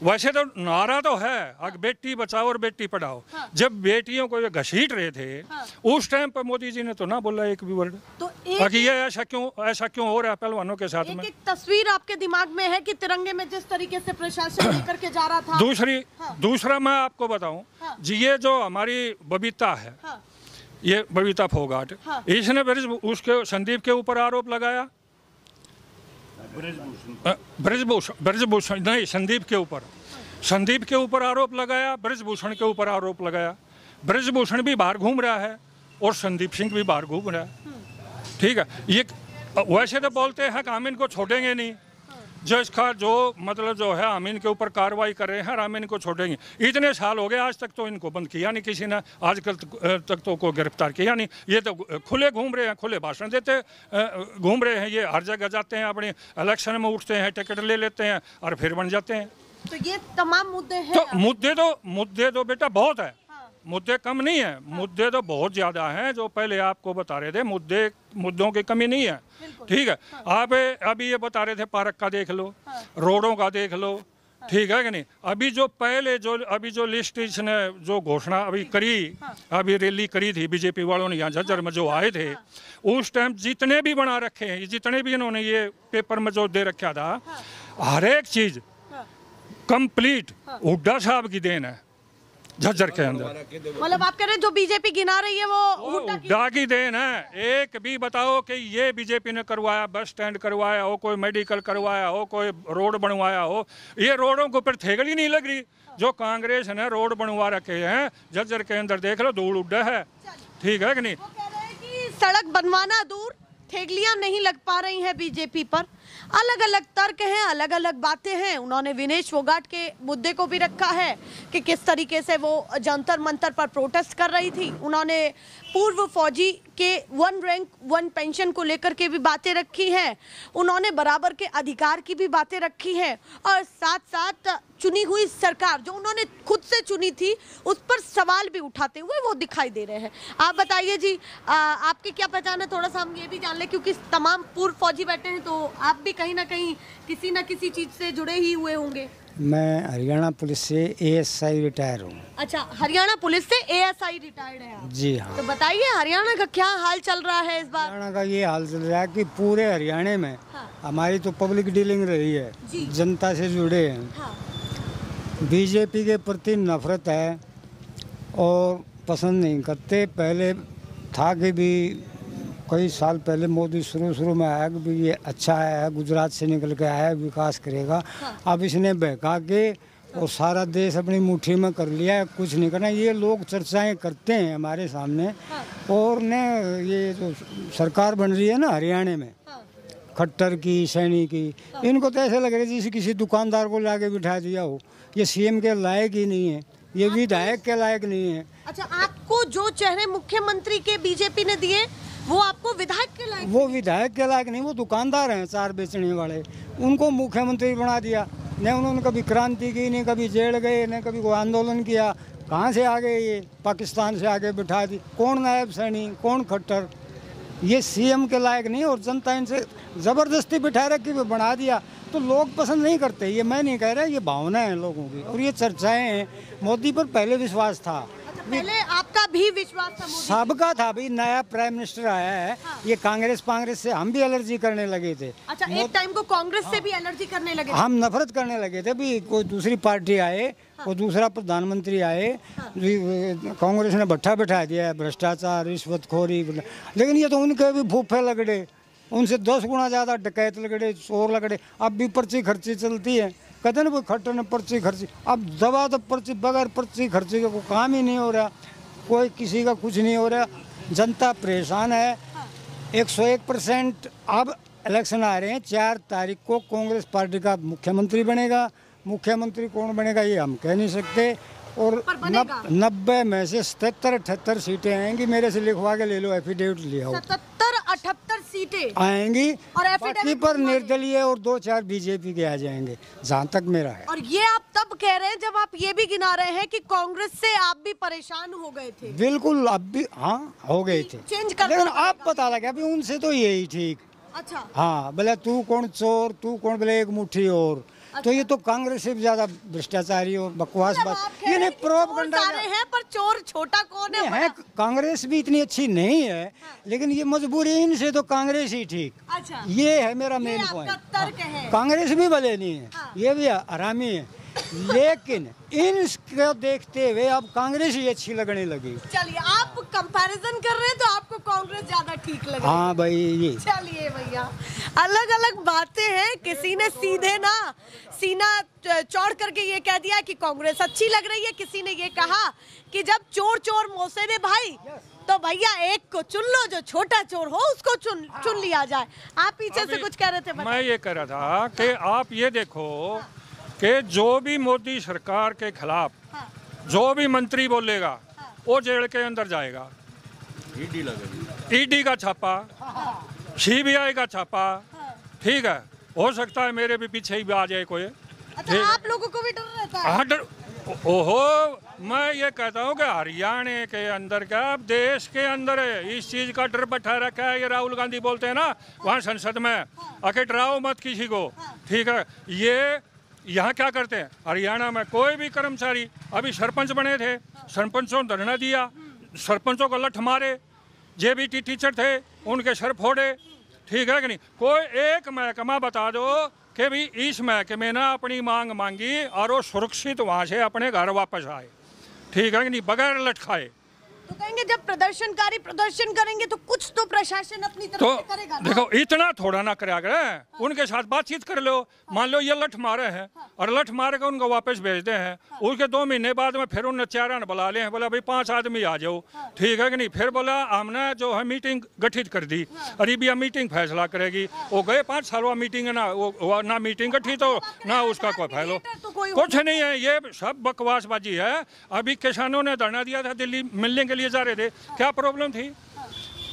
वैसे तो नारा तो है। हाँ। बेटी बचाओ और बेटी पढ़ाओ। हाँ। जब बेटियों को ये घसीट रहे थे। हाँ। उस टाइम पर मोदी जी ने तो ना बोला एक भी वर्ड। तो ये ऐसा क्यों हो रहा है पहलवानों के साथ में? एक तस्वीर आपके दिमाग में है कि तिरंगे में जिस तरीके से प्रशासन लेकर के जा रहा था। दूसरा मैं आपको बताऊं। हाँ। जी, ये जो हमारी बबीता है। हाँ। ये बबीता फोगाट। हाँ। इसने उसके संदीप के ऊपर आरोप लगाया। ब्रजभूषण नहीं, संदीप के ऊपर आरोप लगाया, ब्रजभूषण के ऊपर आरोप लगाया। ब्रजभूषण भी बाहर घूम रहा है और संदीप सिंह भी बाहर घूम रहा है। ठीक है, ये वैसे तो बोलते हैं कि हम इनको छोड़ेंगे नहीं, जो इसका जो मतलब जो है हम इनके ऊपर कार्रवाई कर रहे हैं, हम इनको छोड़ेंगे। इतने साल हो गए, आज तक तो इनको बंद किया नहीं किसी ने, आजकल तक तो को गिरफ्तार किया नहीं। ये तो खुले घूम रहे हैं, खुले भाषण देते घूम रहे हैं। ये हर जगह जाते हैं, अपने इलेक्शन में उठते हैं, टिकट ले लेते हैं और फिर बन जाते हैं। तो ये तमाम मुद्दे हैं। तो मुद्दे तो बेटा बहुत है। हाँ। मुद्दे कम नहीं है, मुद्दे तो बहुत ज़्यादा हैं। जो पहले आपको बता रहे थे, मुद्दों की कमी नहीं है, ठीक है। आप अभी ये बता रहे थे पार्क का देख लो, रोडों का देख लो, ठीक है कि नहीं। अभी जो लिस्ट इसने जो घोषणा अभी करी, अभी रैली करी थी बीजेपी वालों ने यहाँ झज्जर में जो आए थे, उस टाइम जितने भी बना रखे हैं, जितने भी इन्होंने ये पेपर में जो दे रखा था, हर एक चीज कंप्लीट हुड्डा साहब की देन है झज्जर के अंदर। मतलब आप कह रहे हैं जो बीजेपी गिना रही है वो हुड्डा की देन है। एक भी बताओ कि ये बीजेपी ने करवाया, बस स्टैंड करवाया हो, कोई मेडिकल करवाया हो, कोई रोड बनवाया हो, ये रोडों के ऊपर थेगड़ी नहीं लग रही। जो कांग्रेस ने रोड बनवा रखे हैं झज्जर के अंदर, देख लो, धूल उड्डा है, ठीक है कि नहीं। वो कह रहे हैं कि सड़क बनवाना दूर, ठेगलियां नहीं लग पा रही हैं बीजेपी पर। अलग अलग तर्क हैं, अलग अलग बातें हैं। उन्होंने विनेश फोगाट के मुद्दे को भी रखा है कि किस तरीके से वो जंतर मंतर पर प्रोटेस्ट कर रही थी। उन्होंने पूर्व फौजी के 1 रैंक 1 पेंशन को लेकर के भी बातें रखी हैं। उन्होंने बराबर के अधिकार की भी बातें रखी हैं, और साथ साथ चुनी हुई सरकार जो उन्होंने खुद से चुनी थी उस पर सवाल भी उठाते हुए वो दिखाई दे रहे हैं। आप बताइए जी, आपकी क्या पहचान है, थोड़ा सा हम ये भी जान लें, क्योंकि तमाम पूर्व फौजी बैठे हैं तो आप भी कहीं ना कहीं किसी न किसी चीज से जुड़े ही हुए होंगे। मैं हरियाणा पुलिस से ASI रिटायर हूँ। अच्छा, हरियाणा पुलिस से ASI रिटायर्ड है आप? जी हाँ। तो बताइए हरियाणा का क्या हाल चल रहा है इस बार? हरियाणा का ये हाल चल रहा है कि पूरे हरियाणा में हमारी तो पब्लिक डीलिंग रही है, जनता से जुड़े हैं। बीजेपी के प्रति नफरत है और पसंद नहीं करते। पहले था कि भी कई साल पहले मोदी शुरू में आया कि भी ये अच्छा है, गुजरात से निकल के आया, विकास करेगा। अब इसने बहका के और सारा देश अपनी मुट्ठी में कर लिया है, कुछ नहीं करना। ये लोग चर्चाएं करते हैं हमारे सामने, और न ये जो सरकार बन रही है ना हरियाणा में, खट्टर की, सैनी की, इनको तो ऐसे लग रहा है जैसे किसी दुकानदार को लाके बिठा दिया हो। ये CM के लायक ही नहीं है, ये विधायक के लायक नहीं है। अच्छा, आपको जो चेहरे मुख्यमंत्री के बीजेपी ने दिए वो आपको विधायक के लायक? वो विधायक के लायक नहीं, वो दुकानदार हैं चार बेचने वाले, उनको मुख्यमंत्री बना दिया। न उन्होंने कभी क्रांति की, न कभी जेल गए, न कभी कोई आंदोलन किया। कहाँ से आ गए ये? पाकिस्तान से आगे बिठा दी। कौन नायब सैनी, कौन खट्टर? ये CM के लायक नहीं, और जनता इनसे ज़बरदस्ती बिठा रखी भी बना दिया। तो लोग पसंद नहीं करते, ये मैं नहीं कह रहा, ये भावना है लोगों की, और ये चर्चाएं हैं। मोदी पर पहले विश्वास था। अच्छा, पहले आपका भी विश्वास था? सबका था भाई, नया प्राइम मिनिस्टर आया है। ये कांग्रेस से हम भी एलर्जी करने लगे थे। अच्छा, एक टाइम को कांग्रेस से भी एलर्जी करने लगे? हम नफरत करने लगे थे भी, कोई दूसरी पार्टी आए, कोई दूसरा प्रधानमंत्री आए, कांग्रेस ने भट्ठा बैठा दिया है, भ्रष्टाचार, रिश्वतखोरी। लेकिन ये तो उनके भी फूफे लगड़े, उनसे 10 गुना ज़्यादा डकैत लगड़े, चोर लगड़े। अब भी पर्ची खर्ची चलती है, कहते ना कोई खट्टर ने पर्ची खर्ची। अब दबा तो पर्ची, बगैर पर्ची खर्ची का कोई काम ही नहीं हो रहा, कोई किसी का कुछ नहीं हो रहा। जनता परेशान है 101%। अब इलेक्शन आ रहे हैं, 4 तारीख को कांग्रेस पार्टी का मुख्यमंत्री बनेगा। मुख्यमंत्री कौन बनेगा ये हम कह नहीं सकते, और 90 में से 77-78 सीटें आएंगी। मेरे से लिखवा के ले लो, एफिडेविट ले आओ। 77-78 सीटें आएंगी, और बाकी पर निर्दलीय और 2-4 बीजेपी के आ जाएंगे, जहाँ तक मेरा है। और ये आप तब कह रहे हैं जब आप ये भी गिना रहे हैं कि कांग्रेस से आप भी परेशान हो गए थे? बिल्कुल, अब भी हाँ हो गए थे, चेंज कर, लेकिन आप पता लगा अभी उनसे तो यही ठीक। अच्छा, हाँ, बोले तू कौन चोर, तू कौन, बोले एक मुट्ठी और। तो ये तो कांग्रेस से भी ज्यादा भ्रष्टाचारी और बकवास बात। ये नहीं, प्रोपगंडा है, पर चोर छोटा कौन है? कांग्रेस भी इतनी अच्छी नहीं है, लेकिन ये मजबूरी इनसे तो कांग्रेस ही ठीक। अच्छा, ये है मेरा मेन पॉइंट। कांग्रेस भी भले नहीं है, ये भी हरामी है, लेकिन इनको देखते हुए अब कांग्रेस ही अच्छी लगने लगी। चलिए, आप कंपैरिजन कर रहे हैं तो आपको कांग्रेस ज्यादा ठीक लगे? हाँ भाई, ये चलिए भैया, अलग अलग बातें हैं। किसी ने सीधे ना सीना चौड़ करके ये कह दिया कि कांग्रेस अच्छी लग रही है, किसी ने ये कहा कि जब चोर चोर मोसे दे भाई, तो भैया एक को चुन लो, जो छोटा चोर हो उसको चुन लिया जाए। आप पीछे से कुछ कह रहे थे? मैं ये कह रहा था कि आप ये देखो कि जो भी मोदी सरकार के खिलाफ जो भी मंत्री बोलेगा वो जेल के अंदर जाएगा। ईडी का छापा, CBI का छापा, ठीक है। हो सकता है मेरे भी पीछे ही आ जाए कोई। अच्छा, आप लोगों को भी डर रहता है? हाँ, डर। ओहो, मैं ये कहता हूँ कि हरियाणा के अंदर क्या देश के अंदर है, इस चीज का डर बैठा रखा है। ये राहुल गांधी बोलते हैं ना वहाँ संसद में, आके डराओ मत किसी को, ठीक है। ये यहाँ क्या करते हैं, हरियाणा में कोई भी कर्मचारी, अभी सरपंच बने थे, सरपंचों ने धरना दिया, सरपंचों को लठ मारे, जेबीटी टीचर थे उनके सर फोड़े, ठीक है कि नहीं। कोई एक महकमा बता दो कि भी इस महकमे ने अपनी मांग मांगी और वो सुरक्षित वहाँ से अपने घर वापस आए, ठीक है कि नहीं, बगैर लटकाए। तो कहेंगे जब प्रदर्शनकारी प्रदर्शन करेंगे तो कुछ तो प्रशासन अपनी तरफ तो से करेगा ना? देखो इतना थोड़ा ना करा करे, उनके साथ बातचीत कर लो। मान लो ये लठ मारे हैं और लठ मार के उनको वापस भेजते हैं, उसके 2 महीने बाद में फिर उन्हें चारण बुला ले, बोला भाई 5 आदमी आ जाओ, ठीक है कि नहीं। फिर बोला हमने जो है मीटिंग गठित कर दी, अरेबिया मीटिंग फैसला करेगी। वो गए 5 साल वो मीटिंग है ना, वो ना मीटिंग गठित हो ना उसका कोई फैलो, कुछ नहीं है, ये सब बकवासबाजी है। अभी किसानों ने धरना दिया था, दिल्ली मिलने के लिए जा रहे थे, क्या प्रॉब्लम थी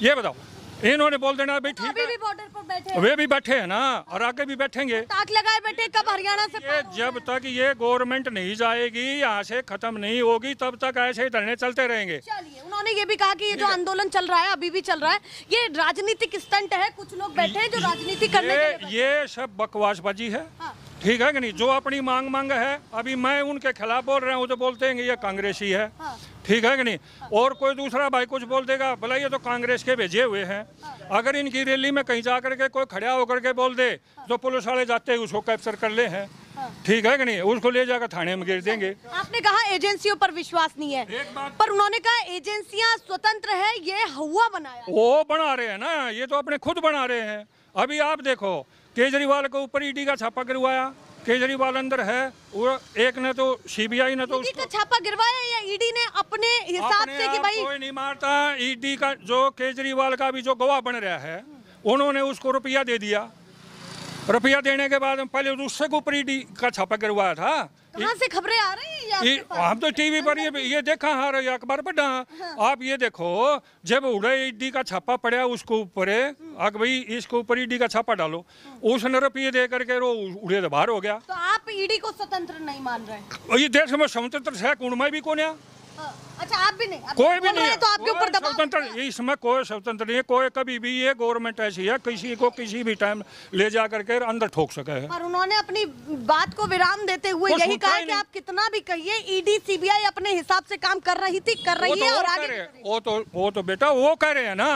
ये बताओ। इन्होंने बोल देना भाई ठीक अभी है, भी बॉर्डर पर बैठे हैं। वे भी बैठे हैं ना और आगे भी बैठेंगे। ताक लगाए बैठे, कब हरियाणा से ये जब तक ये गवर्नमेंट नहीं जाएगी, यहाँ से खत्म नहीं होगी, तब तक ऐसे ही धरने चलते रहेंगे। चलिए, उन्होंने ये भी कहा कि ये जो आंदोलन चल रहा है अभी भी चल रहा है, ये राजनीतिक स्टंट है, कुछ लोग बैठे हैं जो राजनीति करने के लिए ये सब बकवासबाजी है, ठीक है कि नहीं। जो अपनी मांग है, अभी मैं उनके खिलाफ बोल रहा हूँ तो बोलते हैं ये कांग्रेसी है, ठीक है कि नहीं। और कोई दूसरा भाई कुछ बोल देगा, भला ये तो कांग्रेस के भेजे हुए हैं। अगर इनकी रैली में कहीं जा करके कोई खड़ा होकर के बोल दे तो पुलिस वाले जाते ही उसको कैप्चर कर ले हैं, ठीक है कि नहीं, उसको ले जाकर थाने में गिर देंगे। आपने कहा एजेंसियों पर विश्वास नहीं है, पर उन्होंने कहा एजेंसियां स्वतंत्र है, ये हुआ बनाया। वो बना रहे हैं ना, ये तो अपने खुद बना रहे हैं। अभी आप देखो केजरीवाल के ऊपर ईडी का छापा गिरवाया, केजरीवाल अंदर है, वो एक ने तो सीबीआई ने तो ईडी का छापा गिरवाया या ईडी ने अपने हिसाब से कि भाई कोई नहीं मारता। ईडी का जो केजरीवाल का भी जो गवाह बन रहा है, उन्होंने उसको रुपया दे दिया, रुपया देने के बाद पहले उससे ऊपर ईडी का छापा गिरवाया था। कहाँ से खबरें आ रही हैं आपके पास? हम तो टीवी पर ये देखा है, अखबार पढ़ा। आप ये देखो, जब उड़े ईडी का छापा पड़ा उसको ऊपर, भाई इसके ऊपर ईडी का छापा डालो, उसने रुपये दे करके वो उड़े तो बाहर हो गया। तो आप ईडी को स्वतंत्र नहीं मान रहे? ये देश में स्वतंत्र है, कुण में भी कौन है? अच्छा, आप भी नहीं, कोई भी नहीं है, तो आपके ऊपर दबाव स्वतंत्र, इसमें कोई स्वतंत्र नहीं है। कोई कभी भी ये गवर्नमेंट ऐसी है, किसी को किसी भी टाइम ले जा करके अंदर ठोक सके है। पर उन्होंने अपनी बात को विराम देते हुए यही कहा कि आप कितना भी कहिए, ईडी सीबीआई अपने हिसाब से काम कर रही थी, कर रही है और आगे वो तो बेटा वो कह रहे हैं ना,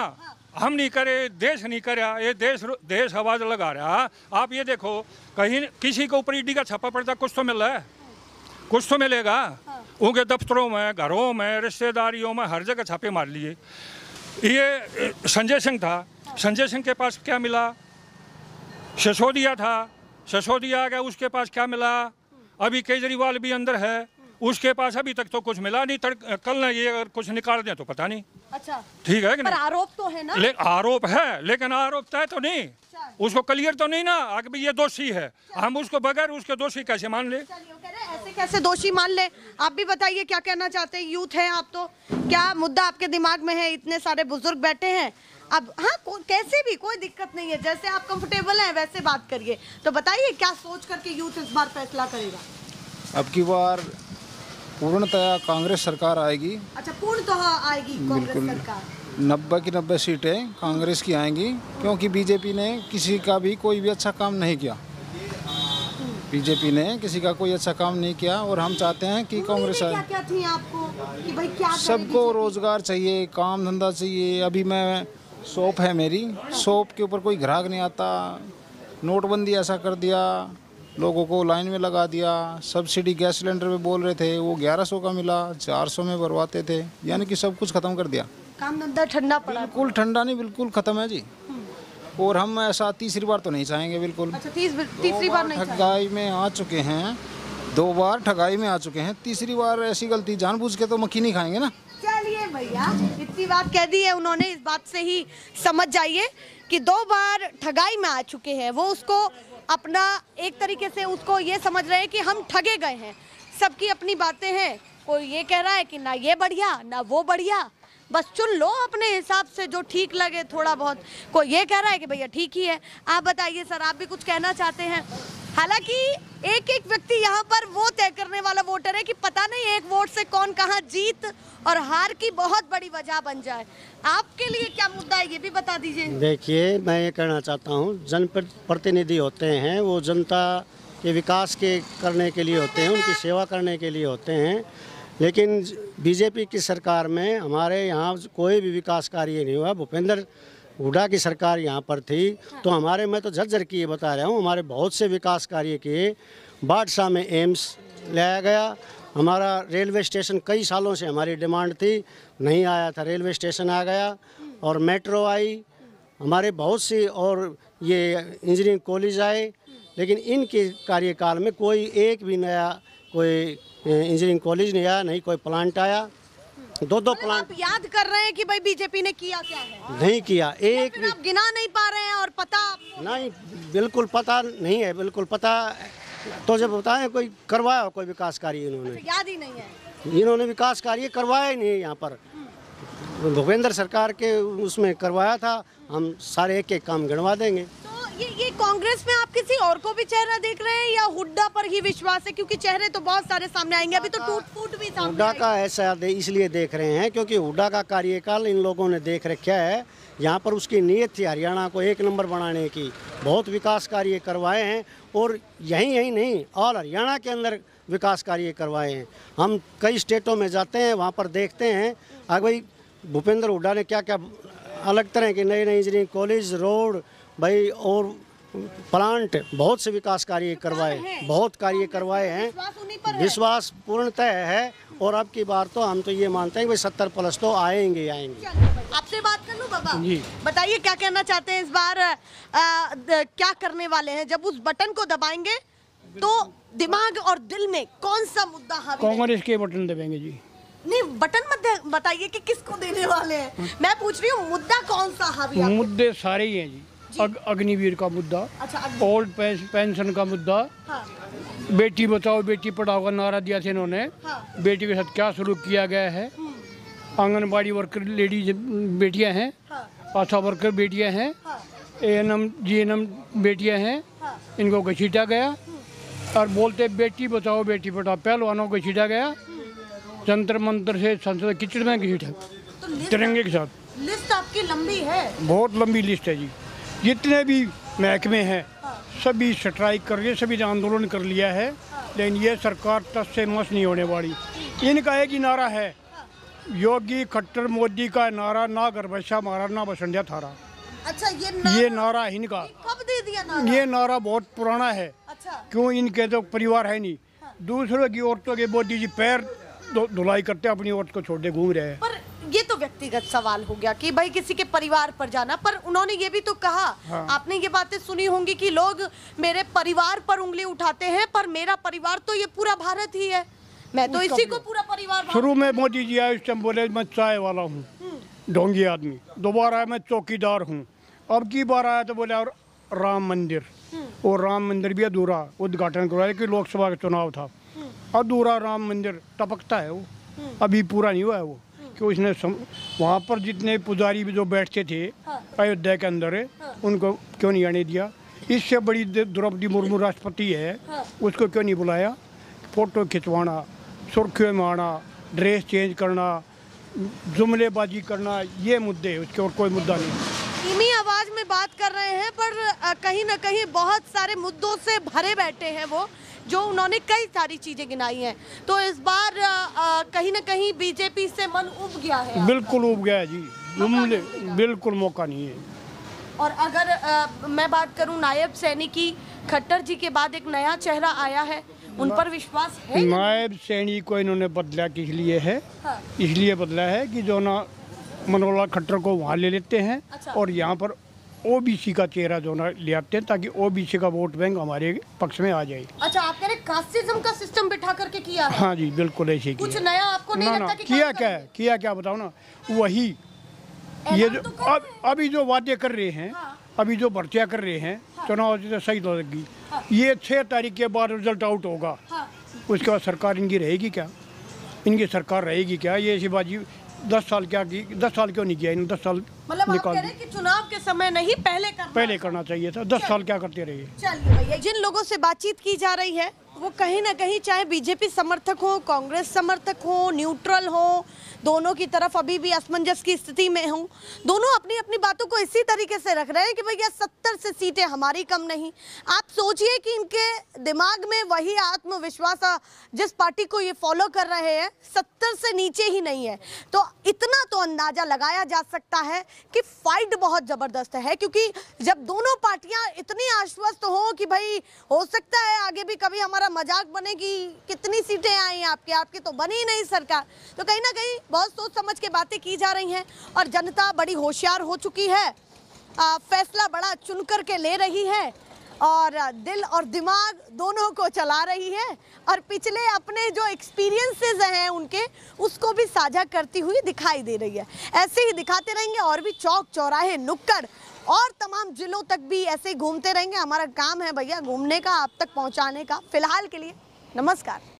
हम नहीं करे, देश नहीं करे, ये देश आवाज लगा रहा। आप ये देखो, कहीं किसी के ऊपर ईडी का छापा पड़ता, कुछ तो मिल रहा है, कुछ तो मिलेगा। उनके दफ्तरों में, घरों में, रिश्तेदारियों में, हर जगह छापे मार लिए। ये संजय सिंह था, संजय सिंह के पास क्या मिला? सिसोदिया था, सिसोदिया आ गया, उसके पास क्या मिला? अभी केजरीवाल भी अंदर है, उसके पास अभी तक तो कुछ मिला नहीं। कल ना ये अगर कुछ निकाल दें तो पता नहीं। अच्छा, ठीक है कि नहीं? आरोप तो है ना? आरोप है, लेकिन आरोप तय तो नहीं, उसको क्लियर तो नहीं ना कि ये दोषी है। हम उसको बगैर उसके दोषी कैसे मान ले? ऐसे कैसे दोषी मान ले? आप भी बताइए क्या कहना चाहते हैं, यूथ है आप, तो क्या मुद्दा आपके दिमाग में है? इतने सारे बुजुर्ग बैठे हैं, अब हाँ कैसे भी कोई दिक्कत नहीं है, जैसे आप कंफर्टेबल हैं वैसे बात करिए। तो बताइए क्या सोच करके यूथ इस बार फैसला करेगा? अब की बार पूर्णतया कांग्रेस सरकार आएगी। अच्छा, पूर्णतः आएगी कांग्रेस सरकार? 90 की 90 सीटें कांग्रेस की आएंगी, क्योंकि बीजेपी ने किसी का भी कोई भी अच्छा काम नहीं किया। बीजेपी ने किसी का कोई अच्छा काम नहीं किया और हम चाहते हैं कि कांग्रेस आए। क्या थी आपको कि भाई क्या सबको रोजगार चाहिए, काम धंधा चाहिए। अभी मैं शॉप है मेरी, शॉप के ऊपर कोई ग्राहक नहीं आता। नोटबंदी ऐसा कर दिया, लोगों को लाइन में लगा दिया। सब्सिडी गैस सिलेंडर पे बोल रहे थे वो 1100 का मिला, 400 में भरवाते थे, यानी कि सब कुछ खत्म कर दिया। काम धंधा ठंडा पड़ा? बिल्कुल ठंडा नहीं, बिल्कुल खत्म है जी। और हम ऐसा तीसरी बार तो नहीं चाहेंगे बिल्कुल। अच्छा, तीसरी बार नहीं ठगाई में आ चुके हैं, 2 बार ठगाई में आ चुके हैं, तीसरी बार ऐसी गलती जानबूझ के तो मक्खी नहीं खाएंगे ना। चलिए भैया, इतनी बात कह दी है उन्होंने, इस बात से ही समझ जाइए कि 2 बार ठगाई में आ चुके हैं। वो उसको अपना एक तरीके से उसको ये समझ रहे हैं कि हम ठगे गए हैं। सबकी अपनी बातें हैं, कोई ये कह रहा है कि ना ये बढ़िया ना वो बढ़िया, बस चुन लो अपने हिसाब से जो ठीक लगे थोड़ा बहुत। कोई ये कह रहा है कि भैया ठीक ही है। आप बताइए सर, आप भी कुछ कहना चाहते हैं? हालांकि एक एक व्यक्ति यहाँ पर वो तय करने वाला वोटर है कि पता नहीं एक वोट से कौन कहाँ जीत और हार की बहुत बड़ी वजह बन जाए। आपके लिए क्या मुद्दा है ये भी बता दीजिए। देखिए, मैं ये कहना चाहता हूँ, जनप्रतिनिधि होते हैं वो जनता के विकास के करने के लिए होते हैं, उनकी सेवा करने के लिए होते हैं। लेकिन बीजेपी की सरकार में हमारे यहाँ कोई भी विकास कार्य नहीं हुआ। भूपेंद्र हुड्डा की सरकार यहाँ पर थी तो हमारे, मैं तो झज्जर की ये बता रहा हूँ, हमारे बहुत से विकास कार्य किए। बादशाह में एम्स लाया गया। हमारा रेलवे स्टेशन कई सालों से हमारी डिमांड थी, नहीं आया था, रेलवे स्टेशन आ गया। और मेट्रो आई हमारे बहुत सी, और ये इंजीनियरिंग कॉलेज आए। लेकिन इनके कार्यकाल में कोई एक भी नया कोई इंजीनियरिंग कॉलेज नहीं आया, नहीं कोई प्लांट आया। दो प्लांट आप याद कर रहे हैं कि भाई बीजेपी ने किया क्या है? नहीं किया, एक भी आप गिना नहीं पा रहे हैं और पता नहीं, बिल्कुल पता नहीं है, बिल्कुल पता तो जब बताएं कोई करवाया कोई विकास कार्य इन्होंने, याद ही नहीं है। इन्होंने विकास कार्य करवाया ही नहीं। यहाँ पर भूपेंद्र सरकार के उसमें करवाया था, हम सारे एक एक काम गिनवा देंगे। तो ये कांग्रेस में आप किसी और को भी चेहरा देख रहे हैं या हुड्डा पर ही विश्वास है? क्योंकि चेहरे तो बहुत सारे सामने आएंगे, अभी तो टूट फूट भी सामने। हुड्डा का ऐसा इसलिए देख रहे हैं क्योंकि हुड्डा का कार्यकाल इन लोगों ने देख रखा है। यहाँ पर उसकी नीयत थी हरियाणा को एक नंबर बनाने की, बहुत विकास कार्य करवाए हैं। और यही नहीं, ऑल हरियाणा के अंदर विकास कार्य करवाए हैं। हम कई स्टेटों में जाते हैं, वहाँ पर देखते हैं भाई भूपेंद्र हुड्डा ने क्या क्या अलग तरह के नए इंजीनियरिंग कॉलेज, रोड भाई और प्लांट, बहुत से विकास कार्य करवाए, बहुत कार्य करवाए हैं। विश्वास पूर्णतः है। और अब की बार तो हम तो ये मानते हैं कि 70+ तो आएंगे। आपसे बात कर लूं बाबा जी, बताइए क्या कहना चाहते हैं इस बार? क्या करने वाले हैं? जब उस बटन को दबाएंगे तो दिमाग और दिल में कौन सा मुद्दा हावी है? कांग्रेस के बटन दबाएंगे जी। नहीं, बटन मत बताइए कि किसको देने वाले हैं। मैं पूछ रही हूँ मुद्दा कौन सा हावी है? मुद्दे सारे ही हैं जी। अग्निवीर का मुद्दा, ओल्ड पेंशन का मुद्दा, बेटी बचाओ बेटी पढ़ाओ का नारा दिया था इन्होंने, बेटी के साथ क्या सलूक किया गया है। आंगनबाड़ी वर्कर लेडीज बेटियां हैं, आशा वर्कर बेटियां हैं, ANM GNM बेटियां हैं, इनको घसीटा गया। और बोलते बेटी बचाओ बेटी पढ़ाओ, पहलवानों को घसीटा गया, जंतर मंतर से संसद किचड़ में घसीटा तिरंगे के साथ। लिस्ट आपकी लंबी है, बहुत लंबी लिस्ट है जी। जितने भी महकमे हैं सभी स्ट्राइक कर रही है, सभी ने आंदोलन कर लिया है। लेकिन ये सरकार तस से मस नहीं होने वाली। इनका एक ही नारा है, योगी खट्टर मोदी का नारा, ना गर्भशा मारा ना बसंडिया थारा। अच्छा, ये नारा इनका कब दे दिया नारा? ये नारा बहुत पुराना है। अच्छा। क्यों? इनके तो परिवार है नहीं। दूसरों की औरतों के मोदी जी पैर धुलाई करते, अपनी औरत को छोड़ दे घूम रहे हैं। पर ये तो व्यक्तिगत सवाल हो गया कि भाई किसी के परिवार पर जाना, पर उन्होंने ये भी तो कहा, आपने ये बातें सुनी होंगी कि लोग मेरे परिवार पर उंगली उठाते हैं, पर मेरा परिवार तो ये पूरा भारत ही है, मैं तो इसी को पूरा परिवार। शुरू में मोदी जी आए उस टाइम बोले मैं चाय वाला हूँ, ढोंगी आदमी। दोबारा आया मैं चौकीदार हूँ। अब की बार आया तो बोले और राम मंदिर, और राम मंदिर भी अधूरा उद्घाटन करवाया कि लोकसभा का चुनाव था, अधूरा राम मंदिर टपकता है वो, अभी पूरा नहीं हुआ है वो। कि उसने वहाँ पर जितने पुजारी भी जो बैठते थे अयोध्या के अंदर, उनको क्यों नहीं आने दिया? इससे बड़ी द्रौपदी मुर्मू राष्ट्रपति है, उसको क्यों नहीं बुलाया? फोटो खिंचवाना, सुर्खियों में आना, ड्रेस चेंज करना, जुमलेबाजी करना, ये मुद्दे, उसके और कोई मुद्दा नहीं। धीमी आवाज में बात कर रहे हैं, पर कहीं ना कहीं बहुत सारे मुद्दों से भरे बैठे हैं वो, जो उन्होंने कई सारी चीजें गिनाई हैं। तो इस बार कहीं ना कहीं बीजेपी से मन उब गया है। बिल्कुल उब गया है जी, जुमले बिल्कुल मौका नहीं है। और अगर मैं बात करूं नायब सैनी की, खट्टर जी के बाद एक नया चेहरा आया है, उन पर विश्वास है? नायब सैनी को इन्होंने बदला किस लिए है? इसलिए बदला है कि जो ना मनोहर खट्टर को वहाँ ले लेते हैं। अच्छा। और यहाँ पर OBC का चेहरा जो ना ले आते हैं, ताकि OBC का वोट बैंक हमारे पक्ष में आ जाए। अच्छा, आप कह रहे कास्टिज्म का सिस्टम बिठा करके किया है? हाँ जी, बिल्कुल ऐसे कुछ नया आपको नहीं लगता कि किया क्या बताओ ना? वही ये जो अभी जो वादे कर रहे हैं, अभी जो भर्तियाँ कर रहे हैं, चुनाव से सही तो लगी। ये 6 तारीख के बाद रिजल्ट आउट होगा, उसके बाद सरकार इनकी रहेगी क्या? इनकी सरकार रहेगी क्या? ये ऐसी बाजी 10 साल क्या की, 10 साल क्यों नहीं किया इन 10 साल मतलब आप निकाल कह रहे हैं कि चुनाव के समय नहीं पहले करना चाहिए था। 10 साल क्या करते रहिए। चलिए भैया, जिन लोगों से बातचीत की जा रही है वो कहीं ना कहीं चाहे बीजेपी समर्थक हो, कांग्रेस समर्थक हो, न्यूट्रल हो, दोनों की तरफ अभी भी असमंजस की स्थिति में हो। दोनों अपनी अपनी बातों को इसी तरीके से रख रहे हैं कि भैया 70 से सीटें हमारी कम नहीं। आप सोचिए कि इनके दिमाग में वही आत्मविश्वास जिस पार्टी को ये फॉलो कर रहे हैं 70 से नीचे ही नहीं है। तो इतना तो अंदाजा लगाया जा सकता है कि फाइट बहुत जबरदस्त है, क्योंकि जब दोनों पार्टियां इतनी आश्वस्त हो कि भाई हो सकता है आगे भी कभी हमारा मजाक बने कि कितनी सीटें आई आपकी तो बनी ही नहीं सरकार, तो कहीं ना कहीं बहुत सोच समझ के बातें की जा रही हैं और जनता बड़ी होशियार हो चुकी है। फैसला बड़ा चुन कर के ले रही है और दिल और दिमाग दोनों को चला रही है और पिछले अपने जो एक्सपीरियंसेस हैं उनके उसको भी साझा करती हुई दिखाई दे रही है। ऐसे ही दिखाते रहेंगे और भी चौक चौराहे नुक्कड़ और तमाम जिलों तक भी ऐसे घूमते रहेंगे। हमारा काम है भैया घूमने का, आप तक पहुंचाने का। फिलहाल के लिए नमस्कार।